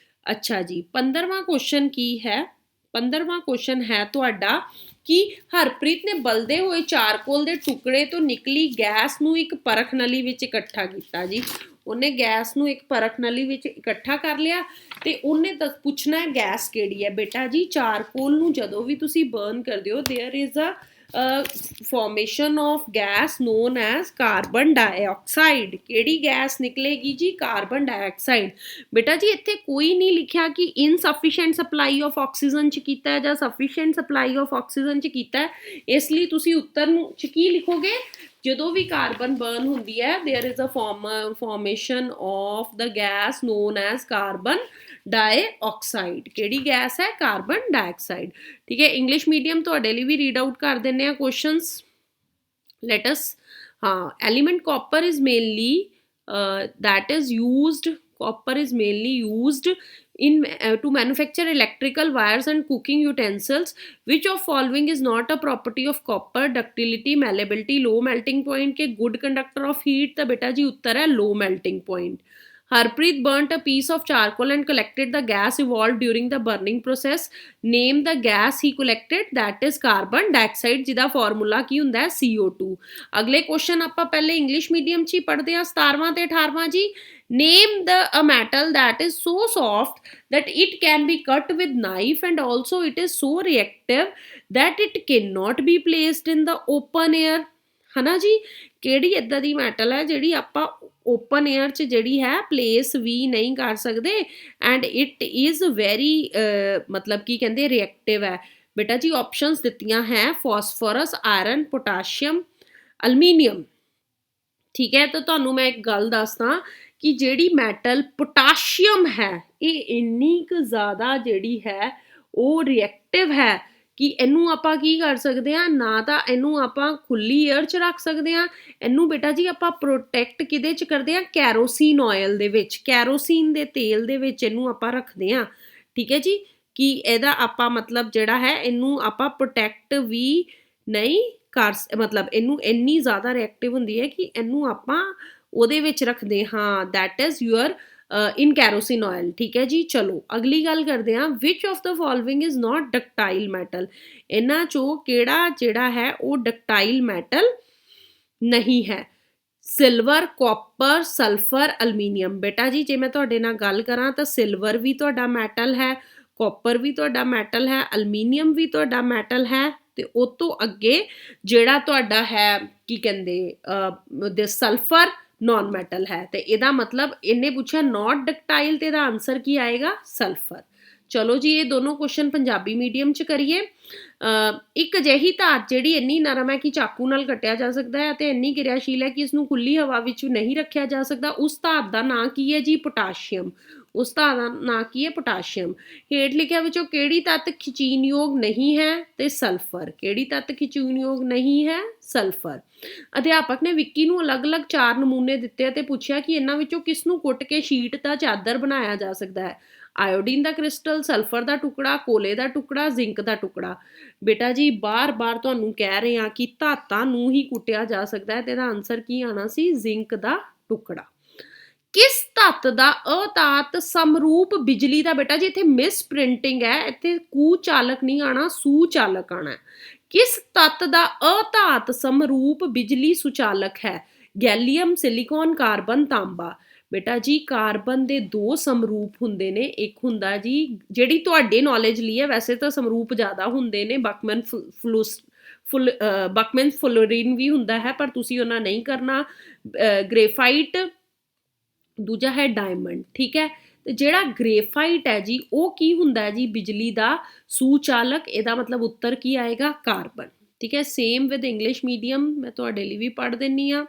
ਅੱਛਾ ਜੀ 15ਵਾਂ ਕੁਐਸਚਨ ਕੀ ਹੈ? 15ਵਾਂ ਕੁਐਸਚਨ ਹੈ ਤੁਹਾਡਾ ਕਿ ਹਰਪ੍ਰੀਤ ਨੇ ਬਲਦੇ ਹੋਏ ਚਾਰਕੋਲ ਦੇ ਟੁਕੜੇ ਤੋਂ ਨਿਕਲੀ ਗੈਸ ਨੂੰ ਇੱਕ ਪਰਖ ਨਲੀ ਵਿੱਚ ਇਕੱਠਾ ਕੀਤਾ ਜੀ। ਉਹਨੇ ਗੈਸ ਨੂੰ ਇੱਕ ਪਰਖ ਨਲੀ ਵਿੱਚ ਇਕੱਠਾ ਕਰ ਲਿਆ ਤੇ ਉਹਨੇ ਪੁੱਛਣਾ ਹੈ ਗੈਸ ਕਿਹੜੀ ਹੈ। ਬੇਟਾ ਜੀ ਚਾਰਕੋਲ ਨੂੰ ਜਦੋਂ ਵੀ ਤੁਸੀਂ ਬਰਨ ਕਰਦੇ ਹੋ there is a formation of gas known as carbon dioxide। ਕਿਹੜੀ ਗੈਸ ਨਿਕਲੇਗੀ ਜੀ? Carbon dioxide. ਬੇਟਾ ਜੀ ਇੱਥੇ ਕੋਈ ਨਹੀਂ ਲਿਖਿਆ ਕਿ ਇਨਸਫੀਸ਼ੀਐਂਟ ਸਪਲਾਈ ਆਫ ਆਕਸੀਜਨ ਚ ਕੀਤਾ ਹੈ ਜਾਂ ਸਫੀਸ਼ੀਐਂਟ ਸਪਲਾਈ ਆਫ ਆਕਸੀਜਨ ਚ ਕੀਤਾ ਹੈ, ਇਸ ਲਈ ਤੁਸੀਂ ਉੱਤਰ ਨੂੰ ਚ ਕੀ ਲਿਖੋਗੇ? ਜਦੋਂ ਵੀ ਕਾਰਬਨ ਬਰਨ ਹੁੰਦੀ ਹੈ there is a formation of the gas known as carbon dioxide. ਕਿਹੜੀ ਗੈਸ ਹੈ? Carbon dioxide. ਠੀਕ ਹੈ, ਇੰਗਲਿਸ਼ ਮੀਡੀਅਮ ਤੁਹਾਡੇ ਲਈ ਵੀ ਰੀਡ ਆਊਟ ਕਰ ਦਿੰਦੇ ਆ ਕੁਐਸਚਨਸ। ਲੈਟ ਅਸ ਹਾਂ, element copper is mainly that is used, copper is mainly used in to manufacture electrical wires and cooking utensils. Which of following is not a property of copper? Ductility, malleability, low melting point के good conductor of heat। तो बेटा जी उत्तर है low melting point। Harpreet burnt a piece of charcoal and collected the gas evolved during the burning process। Name the gas he collected, that is carbon dioxide ਜਿਹਦਾ ਫਾਰਮੂਲਾ ਕੀ ਹੁੰਦਾ ਹੈ? CO2। ਅਗਲੇ ਕੁਐਸਚਨ ਆਪਾਂ ਪਹਿਲੇ ਇੰਗਲਿਸ਼ ਮੀਡੀਅਮ 'ਚ ਹੀ ਪੜ੍ਹਦੇ ਹਾਂ 17ਵਾਂ ਤੇ 18ਵਾਂ ਜੀ। Name a metal that is so soft that it can be cut with knife and also it is so reactive that it cannot be placed in the open air। ਹੈ ਨਾ ਜੀ, ਕਿਹੜੀ ਇੱਦਾਂ ਦੀ ਮੈਟਲ ਹੈ ਜਿਹੜੀ ਆਪਾਂ ਓਪਨ ਏਅਰ 'ਚ ਜਿਹੜੀ ਹੈ ਪਲੇਸ ਵੀ ਨਹੀਂ ਕਰ ਸਕਦੇ ਐਂਡ ਇਟ ਇਜ਼ ਵੈਰੀ ਮਤਲਬ ਕੀ ਕਹਿੰਦੇ ਰਿਐਕਟਿਵ ਹੈ। ਬੇਟਾ ਜੀ ਆਪਸ਼ਨਸ ਦਿੱਤੀਆਂ ਹੈ ਫਾਸਫੋਰਸ, ਆਇਰਨ, ਪੋਟਾਸ਼ੀਅਮ, ਅਲਮੀਨੀਅਮ। ਠੀਕ ਹੈ, ਤਾਂ ਤੁਹਾਨੂੰ ਮੈਂ ਇੱਕ ਗੱਲ ਦੱਸਦਾ ਕਿ ਜਿਹੜੀ ਮੈਟਲ ਪੋਟਾਸ਼ੀਅਮ ਹੈ ਇਹ ਇੰਨੀ ਕੁ ਜ਼ਿਆਦਾ ਜਿਹੜੀ ਹੈ ਉਹ ਰਿਐਕਟਿਵ ਹੈ ਕਿ ਇਹਨੂੰ ਆਪਾਂ ਕੀ ਕਰ ਸਕਦੇ ਹਾਂ, ਨਾ ਤਾਂ ਇਹਨੂੰ ਆਪਾਂ ਖੁੱਲੀ ਏਅਰ 'ਚ ਰੱਖ ਸਕਦੇ ਹਾਂ, ਇਹਨੂੰ ਬੇਟਾ ਜੀ ਆਪਾਂ ਪ੍ਰੋਟੈਕਟ ਕਿਹਦੇ 'ਚ ਕਰਦੇ ਹਾਂ? ਕੈਰੋਸੀਨ ਆਇਲ ਦੇ ਵਿੱਚ, ਕੈਰੋਸੀਨ ਦੇ ਤੇਲ ਦੇ ਵਿੱਚ ਇਹਨੂੰ ਆਪਾਂ ਰੱਖਦੇ ਹਾਂ। ਠੀਕ ਹੈ ਜੀ, ਕਿ ਇਹਦਾ ਆਪਾਂ ਮਤਲਬ ਜਿਹੜਾ ਹੈ ਇਹਨੂੰ ਆਪਾਂ ਪ੍ਰੋਟੈਕਟ ਵੀ ਨਹੀਂ ਕਰ ਮਤਲਬ ਇਹਨੂੰ ਇੰਨੀ ਜ਼ਿਆਦਾ ਰਿਐਕਟਿਵ ਹੁੰਦੀ ਹੈ ਕਿ ਇਹਨੂੰ ਆਪਾਂ ਉਹਦੇ ਵਿੱਚ ਰੱਖਦੇ ਹਾਂ, that is your in kerosene oil. ਠੀਕ ਹੈ ਜੀ, ਚਲੋ ਅਗਲੀ ਗੱਲ ਕਰਦੇ ਹਾਂ। Which of the following is not ductile metal? ਇਹਨਾਂ ਚੋਂ ਕਿਹੜਾ ਜਿਹੜਾ ਹੈ ਉਹ ਡਕਟਾਈਲ ਮੈਟਲ ਨਹੀਂ ਹੈ? Silver, copper, sulphur, aluminium. ਬੇਟਾ ਜੀ ਜੇ ਮੈਂ ਤੁਹਾਡੇ ਨਾਲ ਗੱਲ ਕਰਾਂ ਤਾਂ ਸਿਲਵਰ ਵੀ ਤੁਹਾਡਾ ਮੈਟਲ ਹੈ, ਕਾਪਰ ਵੀ ਤੁਹਾਡਾ ਮੈਟਲ ਹੈ, ਅਲਮੀਨੀਅਮ ਵੀ ਤੁਹਾਡਾ ਮੈਟਲ ਹੈ ਤੇ ਉਹ ਤੋਂ ਅੱਗੇ ਜਿਹੜਾ ਤੁਹਾਡਾ ਹੈ ਕੀ ਕਹਿੰਦੇ ਸਲਫਰ ਨॉन ਮੈਟਲ ਹੈ। ਤੇ ਇਹਦਾ ਮਤਲਬ ਇਹਨੇ ਪੁੱਛਿਆ ਨਾਟ ਡਕਟਾਈਲ ਤੇ ਇਹਦਾ ਆਨਸਰ ਕੀ ਆਏਗਾ? ਸਲਫਰ। ਚਲੋ ਜੀ ਇਹ ਦੋਨੋਂ ਕੁਐਸਚਨ ਪੰਜਾਬੀ ਮੀਡੀਅਮ 'ਚ ਕਰੀਏ। ਇੱਕ ਅਜਿਹੀ ਧਾਤ ਜਿਹੜੀ ਇੰਨੀ ਨਰਮ ਹੈ ਕਿ ਚਾਕੂ ਨਾਲ ਕੱਟਿਆ ਜਾ ਸਕਦਾ ਹੈ ਅਤੇ ਇੰਨੀ ਕਿਰਿਆਸ਼ੀਲ ਹੈ ਕਿ ਇਸਨੂੰ ਖੁੱਲੀ ਹਵਾ ਵਿੱਚ ਨਹੀਂ ਰੱਖਿਆ ਜਾ ਸਕਦਾ, ਉਸ ਧਾਤ ਦਾ ਨਾਂ ਕੀ ਹੈ ਜੀ? ਪੋਟਾਸ਼ੀਅਮ। ਉਸ ਧਾਤ ਦਾ ਨਾਂ ਕੀ ਹੈ? ਪੋਟਾਸ਼ੀਅਮ। ਹੇਠ ਲਿਖਿਆ ਵਿੱਚੋਂ ਕਿਹੜੀ ਤੱਤ ਖਿਚੀਣਯੋਗ ਨਹੀਂ ਹੈ? ਤੇ ਸਲਫਰ। ਕਿਹੜੀ ਤੱਤ ਖਿਚੀਣਯੋਗ ਨਹੀਂ ਹੈ? ਸਲਫਰ। ਅਧਿਆਪਕ ਨੇ ਵਿੱਕੀ ਨੂੰ ਅਲੱਗ-ਅਲੱਗ 4 ਨਮੂਨੇ ਦਿੱਤੇ ਅਤੇ ਪੁੱਛਿਆ ਕਿ ਇਹਨਾਂ ਵਿੱਚੋਂ ਕਿਸ ਨੂੰ ਕੁੱਟ ਕੇ ਸ਼ੀਟ ਦਾ ਚਾਦਰ ਬਣਾਇਆ ਜਾ ਸਕਦਾ ਹੈ? ਆਇਓਡੀਨ ਦਾ ਕ੍ਰਿਸਟਲ, ਸਲਫਰ ਦਾ ਟੁਕੜਾ, ਕੋਲੇ ਦਾ ਟੁਕੜਾ, ਜ਼ਿੰਕ ਦਾ ਟੁਕੜਾ। ਬੇਟਾ ਜੀ ਬਾਰ-ਬਾਰ ਤੁਹਾਨੂੰ ਕਹਿ ਰਹੇ ਹਾਂ ਕਿ ਧਾਤਾਂ ਨੂੰ ਹੀ ਕੁੱਟਿਆ ਜਾ ਸਕਦਾ ਹੈ ਤੇ ਇਹਦਾ ਆਨਸਰ ਕੀ ਆਣਾ ਸੀ? ਜ਼ਿੰਕ ਦਾ ਟੁਕੜਾ। ਕਿਸ ਤੱਤ ਦਾ ਅਧਾਤ ਸਮਰੂਪ ਬਿਜਲੀ ਦਾ? ਬੇਟਾ ਜੀ ਇੱਥੇ ਮਿਸ ਪ੍ਰਿੰਟਿੰਗ ਹੈ, ਇੱਥੇ ਕੁਚਾਲਕ ਨਹੀਂ ਆਣਾ, ਸੁਚਾਲਕ ਆਣਾ। ਕਿਸ ਤੱਤ ਦਾ ਅਧਾਤ ਸਮਰੂਪ ਬਿਜਲੀ ਸੁਚਾਲਕ ਹੈ? ਗੈਲੀਅਮ, ਸਿਲੀਕਨ, ਕਾਰਬਨ, ਤਾਂਬਾ। ਬੇਟਾ ਜੀ ਕਾਰਬਨ ਦੇ 2 ਸਮਰੂਪ ਹੁੰਦੇ ਨੇ, ਇੱਕ ਹੁੰਦਾ ਜੀ ਜਿਹੜੀ ਤੁਹਾਡੇ ਨੌਲੇਜ ਲਈ ਹੈ, ਵੈਸੇ ਤਾਂ ਸਮਰੂਪ ਜ਼ਿਆਦਾ ਹੁੰਦੇ ਨੇ, ਬਕਮੈਨ ਫਲੋਰੀਨ ਵੀ ਹੁੰਦਾ ਹੈ ਪਰ ਤੁਸੀਂ ਉਹਨਾਂ ਨਹੀਂ ਕਰਨਾ। ਗ੍ਰੇਫਾਈਟ, ਦੂਜਾ ਹੈ ਡਾਇਮੰਡ। ਠੀਕ ਹੈ, ਤੇ ਜਿਹੜਾ ਗ੍ਰੇਫਾਈਟ ਹੈ ਜੀ ਉਹ ਕੀ ਹੁੰਦਾ ਜੀ? ਬਿਜਲੀ ਦਾ ਸੁਚਾਲਕ। ਇਹਦਾ ਮਤਲਬ ਉੱਤਰ ਕੀ ਆਏਗਾ? ਕਾਰਬਨ। ਠੀਕ ਹੈ, ਸੇਮ ਵਿਦ ਇੰਗਲਿਸ਼ ਮੀਡੀਅਮ ਮੈਂ ਤੁਹਾਡੇ ਲਈ ਵੀ ਪੜ੍ਹ ਦਿੰਦੀ ਹਾਂ।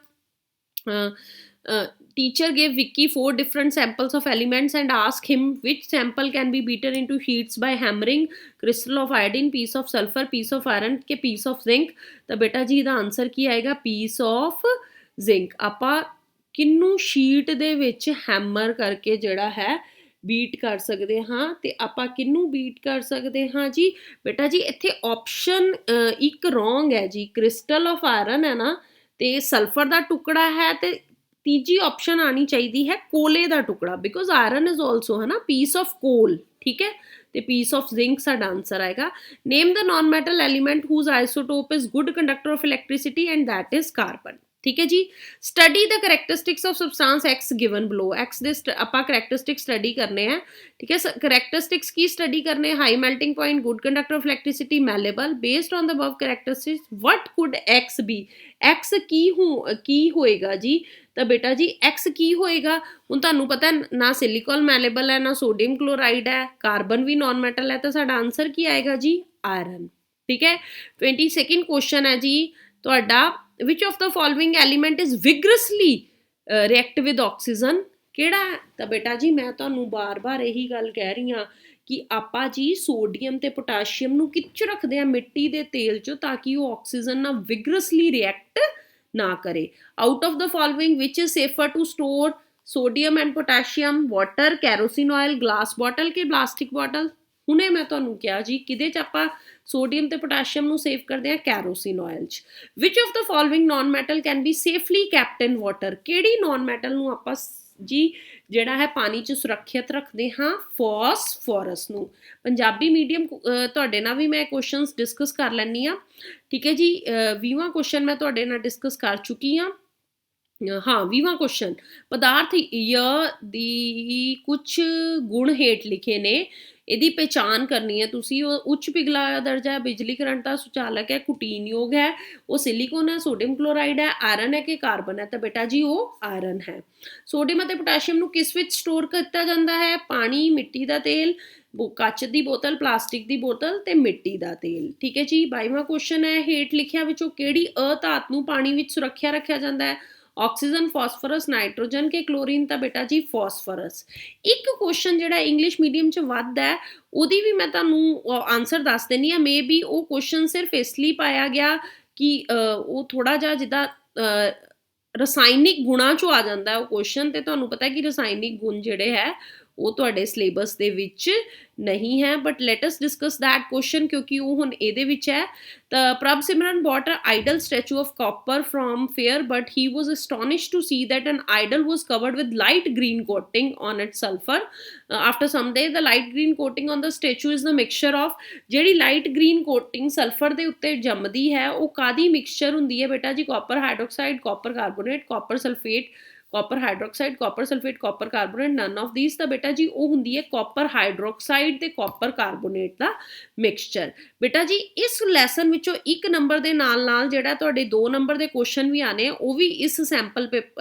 Teacher gave Vicky 4 different samples of elements and asked him which sample can be beaten into sheets by hammering? Crystal of iodine, piece of sulfur, piece of iron के piece of zinc। ਤਾਂ ਬੇਟਾ ਜੀ ਇਹਦਾ ਆਨਸਰ ਕੀ ਆਏਗਾ? piece of zinc। ਆਪਾਂ ਕਿੰਨੂੰ ਸ਼ੀਟ ਦੇ ਵਿੱਚ ਹੈਮਰ ਕਰਕੇ ਜਿਹੜਾ ਹੈ ਬੀਟ ਕਰ ਸਕਦੇ ਹਾਂ ਤੇ ਆਪਾਂ ਕਿਹਨੂੰ ਬੀਟ ਕਰ ਸਕਦੇ ਹਾਂ ਜੀ? ਬੇਟਾ ਜੀ ਇੱਥੇ ਆਪਸ਼ਨ ਇੱਕ ਰੋਂਗ ਹੈ ਜੀ, ਕ੍ਰਿਸਟਲ ਆਫ ਆਇਰਨ ਹੈ ਨਾ ਤੇ ਸਲਫਰ ਦਾ ਟੁਕੜਾ ਹੈ ਤੇ ਤੀਜੀ ਆਪਸ਼ਨ ਆਣੀ ਚਾਹੀਦੀ ਹੈ ਕੋਲੇ ਦਾ ਟੁਕੜਾ, ਬਿਕੋਜ਼ ਆਇਰਨ ਇਜ਼ ਆਲਸੋ ਹੈ ਨਾ ਪੀਸ ਆਫ ਕੋਲ। ਠੀਕ ਹੈ, ਤੇ ਪੀਸ ਆਫ ਜ਼ਿੰਕ ਸਾਡਾ ਆਨਸਰ ਆਏਗਾ। Name the non metal element whose isotope is good conductor of electricity and that is carbon. ठीक है जी। Study the characteristics of substance X given below. X दे ਆਪਾਂ करैक्टरिस्टिक्स स्टडी करने हैं, ठीक है। करैक्टरिस्टिक्स की स्टडी करने, high melting point, good conductor of electricity, malleable. Based on the above characteristics what could X be. X की होएगा जी, ਤਾਂ ਬੇਟਾ ਜੀ ਐਕਸ ਕੀ ਹੋਏਗਾ। ਹੁਣ ਤੁਹਾਨੂੰ ਪਤਾ ਨਾ ਸਿਲੀਕॉन ਮੈਲੇਬਲ ਹੈ, ਨਾ ਸੋਡੀਅਮ ਕਲੋਰਾਈਡ ਹੈ, ਕਾਰਬਨ ਵੀ ਨॉन ਮੈਟਲ ਹੈ, ਤਾਂ ਸਾਡਾ ਆਨਸਰ ਕੀ ਆਏਗਾ ਜੀ ਆਇਰਨ। ਠੀਕ ਹੈ। 22nd ਕੁਐਸਚਨ ਹੈ ਜੀ ਤੁਹਾਡਾ, which of the following element is vigorously react with oxygen। ਕਿਹੜਾ ਹੈ? ਤਾਂ ਬੇਟਾ ਜੀ ਮੈਂ ਤੁਹਾਨੂੰ ਬਾਰ-ਬਾਰ ਇਹੀ ਗੱਲ ਕਹਿ ਰਹੀ ਹਾਂ ਕਿ ਆਪਾਂ ਜੀ ਸੋਡੀਅਮ ਤੇ ਪੋਟਾਸ਼ੀਅਮ ਨੂੰ ਕਿੱਚ ਰੱਖਦੇ ਆ ਮਿੱਟੀ ਦੇ ਤੇਲ 'ਚ, ਤਾਂ ਕਿ ਉਹ ਆਕਸੀਜਨ ਨਾਲ ਵਿਗਰਸਲੀ ਰਿਐਕਟ ਨਾ करे। Out of the following which is safer to store sodium and potassium, water, kerosene oil, glass bottle के प्लास्टिक बॉटल। ਹੁਣੇ ਮੈਂ ਤੁਹਾਨੂੰ ਕਿਹਾ ਜੀ ਕਿਹਦੇ 'ਚ ਆਪਾਂ ਸੋਡੀਅਮ ਤੇ ਪੋਟਾਸ਼ੀਅਮ ਨੂੰ ਸੇਵ ਕਰਦੇ ਆ, ਕੈਰੋਸਿਨ ਆਇਲ 'ਚ। Which of the following non metal can be safely kept in water. ਕਿਹੜੀ ਨॉन ਮੈਟਲ ਨੂੰ ਆਪਾਂ ਜੀ ਜਿਹੜਾ ਹੈ ਪਾਣੀ 'ਚ ਸੁਰੱਖਿਅਤ ਰੱਖਦੇ ਹਾਂ, ਫਾਸਫੋਰਸ ਨੂੰ। ਪੰਜਾਬੀ ਮੀਡੀਅਮ ਤੁਹਾਡੇ ਨਾਲ ਵੀ ਮੈਂ ਕੁਐਸਚਨਸ ਡਿਸਕਸ ਕਰ ਲੈਂਦੀ ਹਾਂ, ਠੀਕ ਹੈ ਜੀ। 20ਵਾਂ ਕੁਐਸਚਨ ਮੈਂ ਤੁਹਾਡੇ ਨਾਲ ਡਿਸਕਸ ਕਰ ਚੁੱਕੀ ਹਾਂ। ਹਾਂ 20ਵਾਂ ਕੁਐਸਚਨ, ਪਦਾਰਥ ਦੀ ਕੁਛ ਗੁਣ ਹੇਠ ਲਿਖੇ ਨੇ, ਇਹਦੀ ਪਹਿਚਾਣ ਕਰਨੀ ਹੈ ਤੁਸੀਂ। ਉਹ ਉੱਚ ਪਿਘਲਾ ਹੋਇਆ ਦਰਜਾ ਹੈ, ਬਿਜਲੀ ਕਰੰਟ ਦਾ ਸੁਚਾਲਕ ਹੈ, ਕੁਟੀਨਯੋਗ ਹੈ, ਉਹ ਸਿਲੀਕੋਨ ਹੈ, ਸੋਡੀਅਮ ਕਲੋਰਾਈਡ ਹੈ, ਆਇਰਨ ਹੈ ਕਿ ਕਾਰਬਨ ਹੈ। ਤਾਂ ਬੇਟਾ ਜੀ ਉਹ ਆਇਰਨ ਹੈ। ਸੋਡੀਅਮ ਅਤੇ ਪੋਟਾਸ਼ੀਅਮ ਨੂੰ ਕਿਸ ਵਿੱਚ ਸਟੋਰ ਕੀਤਾ ਜਾਂਦਾ ਹੈ? ਪਾਣੀ, ਮਿੱਟੀ ਦਾ ਤੇਲ, ਕੱਚ ਦੀ ਬੋਤਲ, ਪਲਾਸਟਿਕ ਦੀ ਬੋਤਲ ਤੇ ਮਿੱਟੀ ਦਾ ਤੇਲ। ਠੀਕ ਹੈ ਜੀ। 22ਵਾਂ ਕੁਐਸਚਨ ਹੈ, ਹੇਠ ਲਿਖਿਆ ਵਿੱਚੋਂ ਕਿਹੜੀ ਅਧਾਤ ਨੂੰ ਪਾਣੀ ਵਿੱਚ ਸੁਰੱਖਿਆ ਰੱਖਿਆ ਜਾਂਦਾ ਹੈ? ਆਕਸੀਜਨ, ਫਾਸਫੋਰਸ, ਨਾਈਟ੍ਰੋਜਨ ਕੇ ਕਲੋਰੀਨ। ਤਾਂ ਬੇਟਾ ਜੀ ਫਾਸਫੋਰਸ। ਇੱਕ ਕੁਐਸਚਨ ਜਿਹੜਾ ਇੰਗਲਿਸ਼ ਮੀਡੀਅਮ 'ਚ ਵੱਧ ਹੈ, ਉਹਦੀ ਵੀ ਮੈਂ ਤੁਹਾਨੂੰ ਆਨਸਰ ਦੱਸ ਦਿੰਦੀ ਹਾਂ। ਮੇ ਬੀ ਉਹ ਕੁਐਸਚਨ ਸਿਰਫ ਇਸ ਲਈ ਪਾਇਆ ਗਿਆ ਕਿ ਉਹ ਥੋੜ੍ਹਾ ਜਿਹਾ ਜਿੱਦਾਂ ਰਸਾਇਣਿਕ ਗੁਣਾਂ 'ਚੋਂ ਆ ਜਾਂਦਾ ਉਹ ਕੁਐਸਚਨ, ਤੇ ਤੁਹਾਨੂੰ ਪਤਾ ਕਿ ਰਸਾਇਣਿਕ ਗੁਣ ਜਿਹੜੇ ਹੈ ਉਹ ਤੁਹਾਡੇ ਸਿਲੇਬਸ ਦੇ ਵਿੱਚ ਨਹੀਂ ਹੈ। But let us discuss that question, ਕਿਉਂਕਿ ਉਹ ਹੁਣ ਇਹਦੇ ਵਿੱਚ ਹੈ। ਤਾਂ ਪ੍ਰਭ ਸਿਮਰਨ bought an idol statue of copper from fair, but he was astonished to see that an idol was covered with light green coating on its sulfur. After some day, the light green coating on the statue is the mixture of। ਜਿਹੜੀ ਲਾਈਟ ਗ੍ਰੀਨ ਕੋਟਿੰਗ ਸਲਫਰ ਦੇ ਉੱਤੇ ਜੰਮਦੀ ਹੈ, ਉਹ ਕਾਦੀ ਮਿਕਸਚਰ ਹੁੰਦੀ ਹੈ ਬੇਟਾ ਜੀ? Copper hydroxide, copper carbonate, copper sulphate, copper hydroxide, copper sulphate, copper carbonate, none of these. ਤਾਂ ਬੇਟਾ ਜੀ ਉਹ ਹੁੰਦੀ ਹੈ ਕਾਪਰ ਹਾਈਡਰੋਕਸਾਈਡ ਤੇ ਕਾਪਰ ਕਾਰਬੋਨੇਟ ਦਾ ਮਿਕਸਚਰ। ਬੇਟਾ ਜੀ ਇਸ ਲੈਸਨ ਵਿੱਚੋਂ 1 ਨੰਬਰ ਦੇ ਨਾਲ ਨਾਲ ਜਿਹੜਾ ਤੁਹਾਡੇ 2 ਨੰਬਰ ਦੇ ਕੁਐਸਚਨ ਵੀ ਆਣੇ, ਉਹ ਵੀ ਇਸ ਸੈਂਪਲ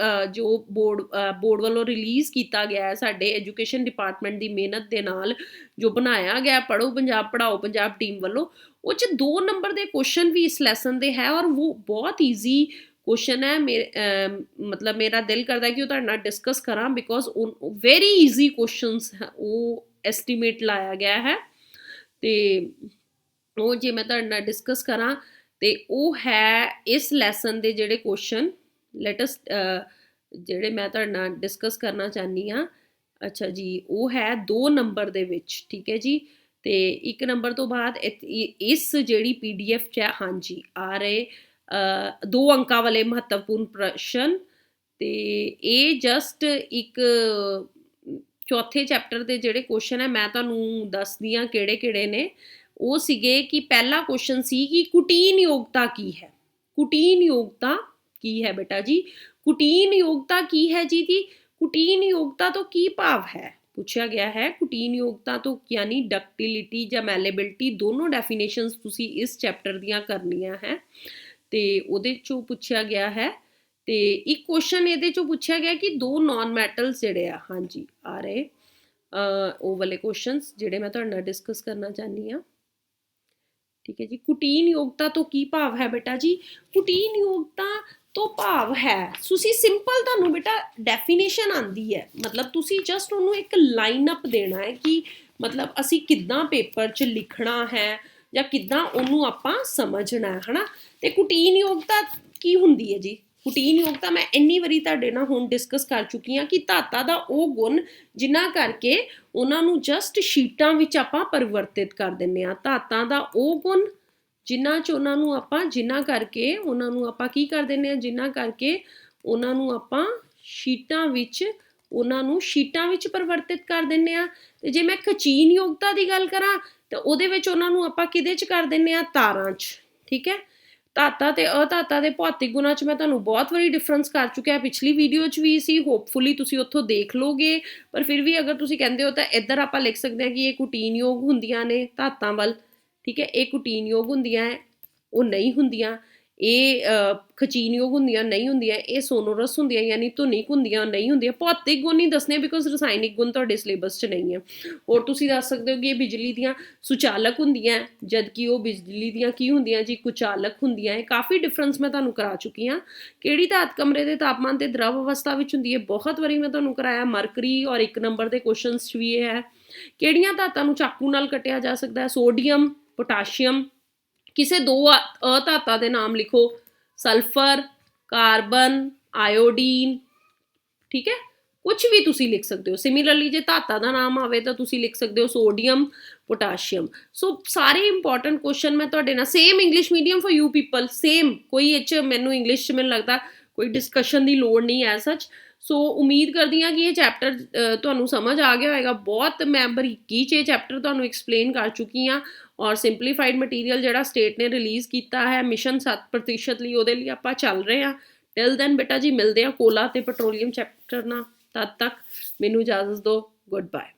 ਜੋ ਬੋਰਡ ਵੱਲੋਂ ਰਿਲੀਜ਼ ਕੀਤਾ ਗਿਆ ਹੈ, ਸਾਡੇ ਐਜੂਕੇਸ਼ਨ ਡਿਪਾਰਟਮੈਂਟ ਦੀ ਮਿਹਨਤ ਦੇ ਨਾਲ ਜੋ ਬਣਾਇਆ ਗਿਆ ਪੜ੍ਹੋ ਪੰਜਾਬ ਪੜ੍ਹਾਓ ਪੰਜਾਬ ਟੀਮ ਵੱਲੋਂ, ਉਹ 'ਚ 2 ਨੰਬਰ ਦੇ ਕੁਐਸਚਨ ਵੀ ਇਸ ਲੈਸਨ ਦੇ ਹੈ, ਔਰ ਉਹ ਬਹੁਤ ਈਜ਼ੀ ਕੁਐਸਚਨ ਹੈ। ਮਤਲਬ ਮੇਰਾ ਦਿਲ ਕਰਦਾ ਕਿ ਉਹ ਤੁਹਾਡੇ ਨਾਲ ਡਿਸਕਸ ਕਰਾਂ, ਬਿਕੋਜ਼ ਵੈਰੀ ਈਜ਼ੀ ਕੁਐਸਚਨਸ ਉਹ ਐਸਟੀਮੇਟ ਲਾਇਆ ਗਿਆ ਹੈ। ਤੇ ਉਹ ਜੇ ਮੈਂ ਤੁਹਾਡੇ ਨਾਲ ਡਿਸਕਸ ਕਰਾਂ ਤੇ ਉਹ ਹੈ ਇਸ ਲੈਸਨ ਦੇ ਜਿਹੜੇ ਕੁਐਸਚਨ ਲੈਟਸ ਜਿਹੜੇ ਮੈਂ ਤੁਹਾਡੇ ਨਾਲ ਡਿਸਕਸ ਕਰਨਾ ਚਾਹੁੰਦੀ ਹਾਂ। ਅੱਛਾ ਜੀ, ਉਹ ਹੈ 2 ਨੰਬਰ ਦੇ ਵਿੱਚ, ਠੀਕ ਹੈ ਜੀ। ਤੇ 1 ਨੰਬਰ ਤੋਂ ਬਾਅਦ ਇਸ ਜਿਹੜੀ PDF 'ਚ ਹੈ, ਹਾਂਜੀ ਆ ਰਹੇ 2 ਅੰਕਾਂ ਵਾਲੇ ਮਹੱਤਵਪੂਰਨ ਪ੍ਰਸ਼ਨ। ਤੇ ਇਹ ਜਸਟ ਇੱਕ ਚੌਥੇ ਚੈਪਟਰ ਦੇ ਜਿਹੜੇ ਕੁਐਸਚਨ ਹੈ ਮੈਂ ਤੁਹਾਨੂੰ ਦੱਸਦੀ ਹਾਂ ਕਿਹੜੇ ਕਿਹੜੇ ਨੇ। ਉਹ ਸੀਗੇ ਕਿ ਪਹਿਲਾ ਕੁਐਸਚਨ ਸੀ ਕਿ ਕੁਟੀਨ ਯੋਗਤਾ ਕੀ ਹੈ? ਕੁਟੀਨ ਯੋਗਤਾ ਕੀ ਹੈ ਬੇਟਾ ਜੀ? ਕੁਟੀਨ ਯੋਗਤਾ ਕੀ ਹੈ ਜੀ? ਕੁਟੀਨ ਯੋਗਤਾ ਤੋਂ ਕੀ ਭਾਵ ਹੈ ਪੁੱਛਿਆ ਗਿਆ ਹੈ। ਕੁਟੀਨ ਯੋਗਤਾ ਤੋਂ ਯਾਨੀ ਡਕਟਿਲਿਟੀ ਜਾਂ ਮੈਲੇਬਿਲਿਟੀ, ਦੋਨੋਂ ਡੈਫੀਨੇਸ਼ਨਸ ਤੁਸੀਂ ਇਸ ਚੈਪਟਰ ਦੀਆਂ ਕਰਨੀਆਂ ਹੈ ਤੇ ਉਹਦੇ ਚੋਂ ਪੁੱਛਿਆ ਗਿਆ ਹੈ। ਤੇ ਇੱਕ ਕੁਐਸਚਨ ਇਹਦੇ ਚੋਂ ਪੁੱਛਿਆ ਗਿਆ ਕਿ 2 ਨॉन ਮੈਟਲਸ ਜਿਹੜੇ ਆ, ਹਾਂਜੀ ਆ ਰਹੇ ਉਹ ਵਾਲੇ ਕੁਐਸਚਨਸ ਜਿਹੜੇ ਮੈਂ ਤੁਹਾਡੇ ਨਾਲ ਡਿਸਕਸ ਕਰਨਾ ਚਾਹੁੰਦੀ ਹਾਂ, ਠੀਕ ਹੈ ਜੀ। ਕੁਟੀਨ ਯੋਗਤਾ ਤੋਂ ਕੀ ਭਾਵ ਹੈ ਬੇਟਾ ਜੀ? ਕੁਟੀਨ ਯੋਗਤਾ ਤੋਂ ਭਾਵ ਹੈ, ਤੁਸੀਂ ਸਿੰਪਲ ਤੁਹਾਨੂੰ ਬੇਟਾ ਡੈਫੀਨੇਸ਼ਨ ਆਉਂਦੀ ਹੈ, ਮਤਲਬ ਤੁਸੀਂ ਜਸਟ ਉਹਨੂੰ ਇੱਕ ਲਾਈਨ ਅਪ ਦੇਣਾ ਹੈ ਕਿ ਮਤਲਬ ਅਸੀਂ ਕਿੱਦਾਂ ਪੇਪਰ 'ਚ ਲਿਖਣਾ ਹੈ ਜਾਂ ਕਿੱਦਾਂ ਉਹਨੂੰ ਆਪਾਂ ਸਮਝਣਾ ਹੈ ਨਾ। ਤੇ ਕੁਟੀਨ ਯੋਗਤਾ ਕੀ ਹੁੰਦੀ ਹੈ ਜੀ? ਕੁਟੀਨ ਯੋਗਤਾ ਮੈਂ ਇੰਨੀ ਵਾਰੀ ਤੁਹਾਡੇ ਨਾਲ ਹੁਣ ਡਿਸਕਸ ਕਰ ਚੁੱਕੀ ਹਾਂ ਕਿ ਧਾਤਾਂ ਦਾ ਉਹ ਗੁਣ ਜਿਨ੍ਹਾਂ ਕਰਕੇ ਉਹਨਾਂ ਨੂੰ ਜਸਟ ਸ਼ੀਟਾਂ ਵਿੱਚ ਆਪਾਂ ਪਰਿਵਰਤਿਤ ਕਰ ਦਿੰਦੇ ਹਾਂ। ਧਾਤਾਂ ਦਾ ਉਹ ਗੁਣ ਜਿਨ੍ਹਾਂ 'ਚ ਉਹਨਾਂ ਨੂੰ ਆਪਾਂ ਜਿਨ੍ਹਾਂ ਕਰਕੇ ਉਹਨਾਂ ਨੂੰ ਆਪਾਂ ਕੀ ਕਰ ਦਿੰਦੇ ਹਾਂ, ਜਿਨ੍ਹਾਂ ਕਰਕੇ ਉਹਨਾਂ ਨੂੰ ਆਪਾਂ ਸ਼ੀਟਾਂ ਵਿੱਚ ਪਰਿਵਰਤਿਤ ਕਰ ਦਿੰਦੇ ਹਾਂ। ਤੇ ਜੇ ਮੈਂ ਖਚੀਨ ਯੋਗਤਾ ਦੀ ਗੱਲ ਕਰਾਂ ਤਾਂ ਉਹਦੇ ਵਿੱਚ ਉਹਨਾਂ ਨੂੰ ਆਪਾਂ ਕਿਹਦੇ 'ਚ ਕਰ ਦਿੰਦੇ ਹਾਂ? ਤਾਰਾਂ 'ਚ, ਠੀਕ ਹੈ। ਧਾਤਾਂ ਤੇ ਅਧਾਤਾਂ ਦੇ ਭੌਤਿਕ ਗੁਣਾਂ 'ਚ ਮੈਂ ਤੁਹਾਨੂੰ ਬਹੁਤ ਵਾਰੀ ਡਿਫਰੈਂਸ ਕਰ ਚੁੱਕਿਆ, ਪਿਛਲੀ ਵੀਡੀਓ 'ਚ ਵੀ ਸੀ, ਹੋਪਫੁਲੀ ਤੁਸੀਂ ਉੱਥੋਂ ਦੇਖ ਲਓਗੇ। ਪਰ ਫਿਰ ਵੀ ਅਗਰ ਤੁਸੀਂ ਕਹਿੰਦੇ ਹੋ ਤਾਂ ਇੱਧਰ ਆਪਾਂ ਲਿਖ ਸਕਦੇ ਹਾਂ ਕਿ ਇਹ ਕੁਟੀਨਯੋਗ ਹੁੰਦੀਆਂ ਨੇ ਧਾਤਾਂ ਵੱਲ, ਠੀਕ ਹੈ, ਇਹ ਕੁਟੀਨਯੋਗ ਹੁੰਦੀਆਂ ਹੈ, ਉਹ ਨਹੀਂ ਹੁੰਦੀਆਂ। ਇਹ ਖਚੀਨਯੋਗ ਹੁੰਦੀਆਂ, ਨਹੀਂ ਹੁੰਦੀਆਂ। ਇਹ ਸੋਨੋਰਸ ਹੁੰਦੀਆਂ ਯਾਨੀ ਧੁਨਿਕ ਹੁੰਦੀਆਂ, ਨਹੀਂ ਹੁੰਦੀਆਂ। ਭੌਤਿਕ ਗੁਣ ਨਹੀਂ ਦੱਸਣੇ ਬਿਕੋਜ਼ ਰਸਾਇਣਿਕ ਗੁਣ ਤੁਹਾਡੇ ਸਿਲੇਬਸ 'ਚ ਨਹੀਂ ਹੈ। ਹੋਰ ਤੁਸੀਂ ਦੱਸ ਸਕਦੇ ਹੋ ਕਿ ਇਹ ਬਿਜਲੀ ਦੀਆਂ ਸੁਚਾਲਕ ਹੁੰਦੀਆਂ, ਜਦ ਕਿ ਉਹ ਬਿਜਲੀ ਦੀਆਂ ਕੀ ਹੁੰਦੀਆਂ ਜੀ, ਕੁਚਾਲਕ ਹੁੰਦੀਆਂ ਹੈ। ਕਾਫੀ ਡਿਫਰੈਂਸ ਮੈਂ ਤੁਹਾਨੂੰ ਕਰਾ ਚੁੱਕੀ ਹਾਂ। ਕਿਹੜੀ ਧਾਤ ਕਮਰੇ ਦੇ ਤਾਪਮਾਨ ਤੇ ਦਰਵ ਅਵਸਥਾ ਵਿੱਚ ਹੁੰਦੀ ਹੈ, ਬਹੁਤ ਵਾਰੀ ਮੈਂ ਤੁਹਾਨੂੰ ਕਰਾਇਆ। ਮਰਕਰੀ ਔਰ 1 ਨੰਬਰ ਦੇ ਕੁਐਸਚਨਸ 'ਚ ਵੀ ਇਹ ਹੈ। ਕਿਹੜੀਆਂ ਧਾਤਾਂ ਨੂੰ ਚਾਕੂ ਨਾਲ ਕੱਟਿਆ ਜਾ ਸਕਦਾ ਹੈ, ਸੋਡੀਅਮ, ਪੋਟਾਸ਼ੀਅਮ। ਕਿਸੇ 2 ਅਧਾਤਾਂ ਦੇ ਨਾਮ ਲਿਖੋ, ਸਲਫਰ, ਕਾਰਬਨ, ਆਇਓਡੀਨ, ਠੀਕ ਹੈ, ਕੁਛ ਵੀ ਤੁਸੀਂ ਲਿਖ ਸਕਦੇ ਹੋ। ਸਿਮਿਲਰਲੀ ਜੇ ਧਾਤਾਂ ਦਾ ਨਾਮ ਆਵੇ ਤਾਂ ਤੁਸੀਂ ਲਿਖ ਸਕਦੇ ਹੋ ਸੋਡੀਅਮ, ਪੋਟਾਸ਼ੀਅਮ। ਸੋ ਸਾਰੇ ਇੰਪੋਰਟੈਂਟ ਕੁਐਸਚਨ ਮੈਂ ਤੁਹਾਡੇ ਨਾਲ, same English medium for you people, same, ਕੋਈ ਇਹ 'ਚ ਮੈਨੂੰ ਇੰਗਲਿਸ਼ 'ਚ ਮੈਨੂੰ ਲੱਗਦਾ ਕੋਈ ਡਿਸਕਸ਼ਨ ਦੀ ਲੋੜ ਨਹੀਂ ਐ ਸੱਚ। ਸੋ ਉਮੀਦ ਕਰਦੀ ਹਾਂ ਕਿ ਇਹ ਚੈਪਟਰ ਤੁਹਾਨੂੰ ਸਮਝ ਆ ਗਿਆ ਹੋਏਗਾ। ਬਹੁਤ ਮੈਂ ਬਰੀਕੀ 'ਚ ਇਹ ਚੈਪਟਰ ਤੁਹਾਨੂੰ ਐਕਸਪਲੇਨ ਕਰ ਚੁੱਕੀ ਹਾਂ। ਔਰ ਸਿੰਪਲੀਫਾਈਡ ਮਟੀਰੀਅਲ ਜਿਹੜਾ ਸਟੇਟ ਨੇ ਰਿਲੀਜ਼ ਕੀਤਾ ਹੈ ਮਿਸ਼ਨ 7% ਲਈ, ਉਹਦੇ ਲਈ ਆਪਾਂ ਚੱਲ ਰਹੇ ਹਾਂ। ਟਿਲ ਦੈਨ ਬੇਟਾ ਜੀ ਮਿਲਦੇ ਹਾਂ ਕੋਲਾ ਤੇ ਪੈਟਰੋਲੀਅਮ ਚੈਪਟਰ ਨਾਲ। ਤਦ ਤੱਕ ਮੈਨੂੰ ਇਜਾਜ਼ਤ ਦਿਓ, ਗੁੱਡ ਬਾਏ।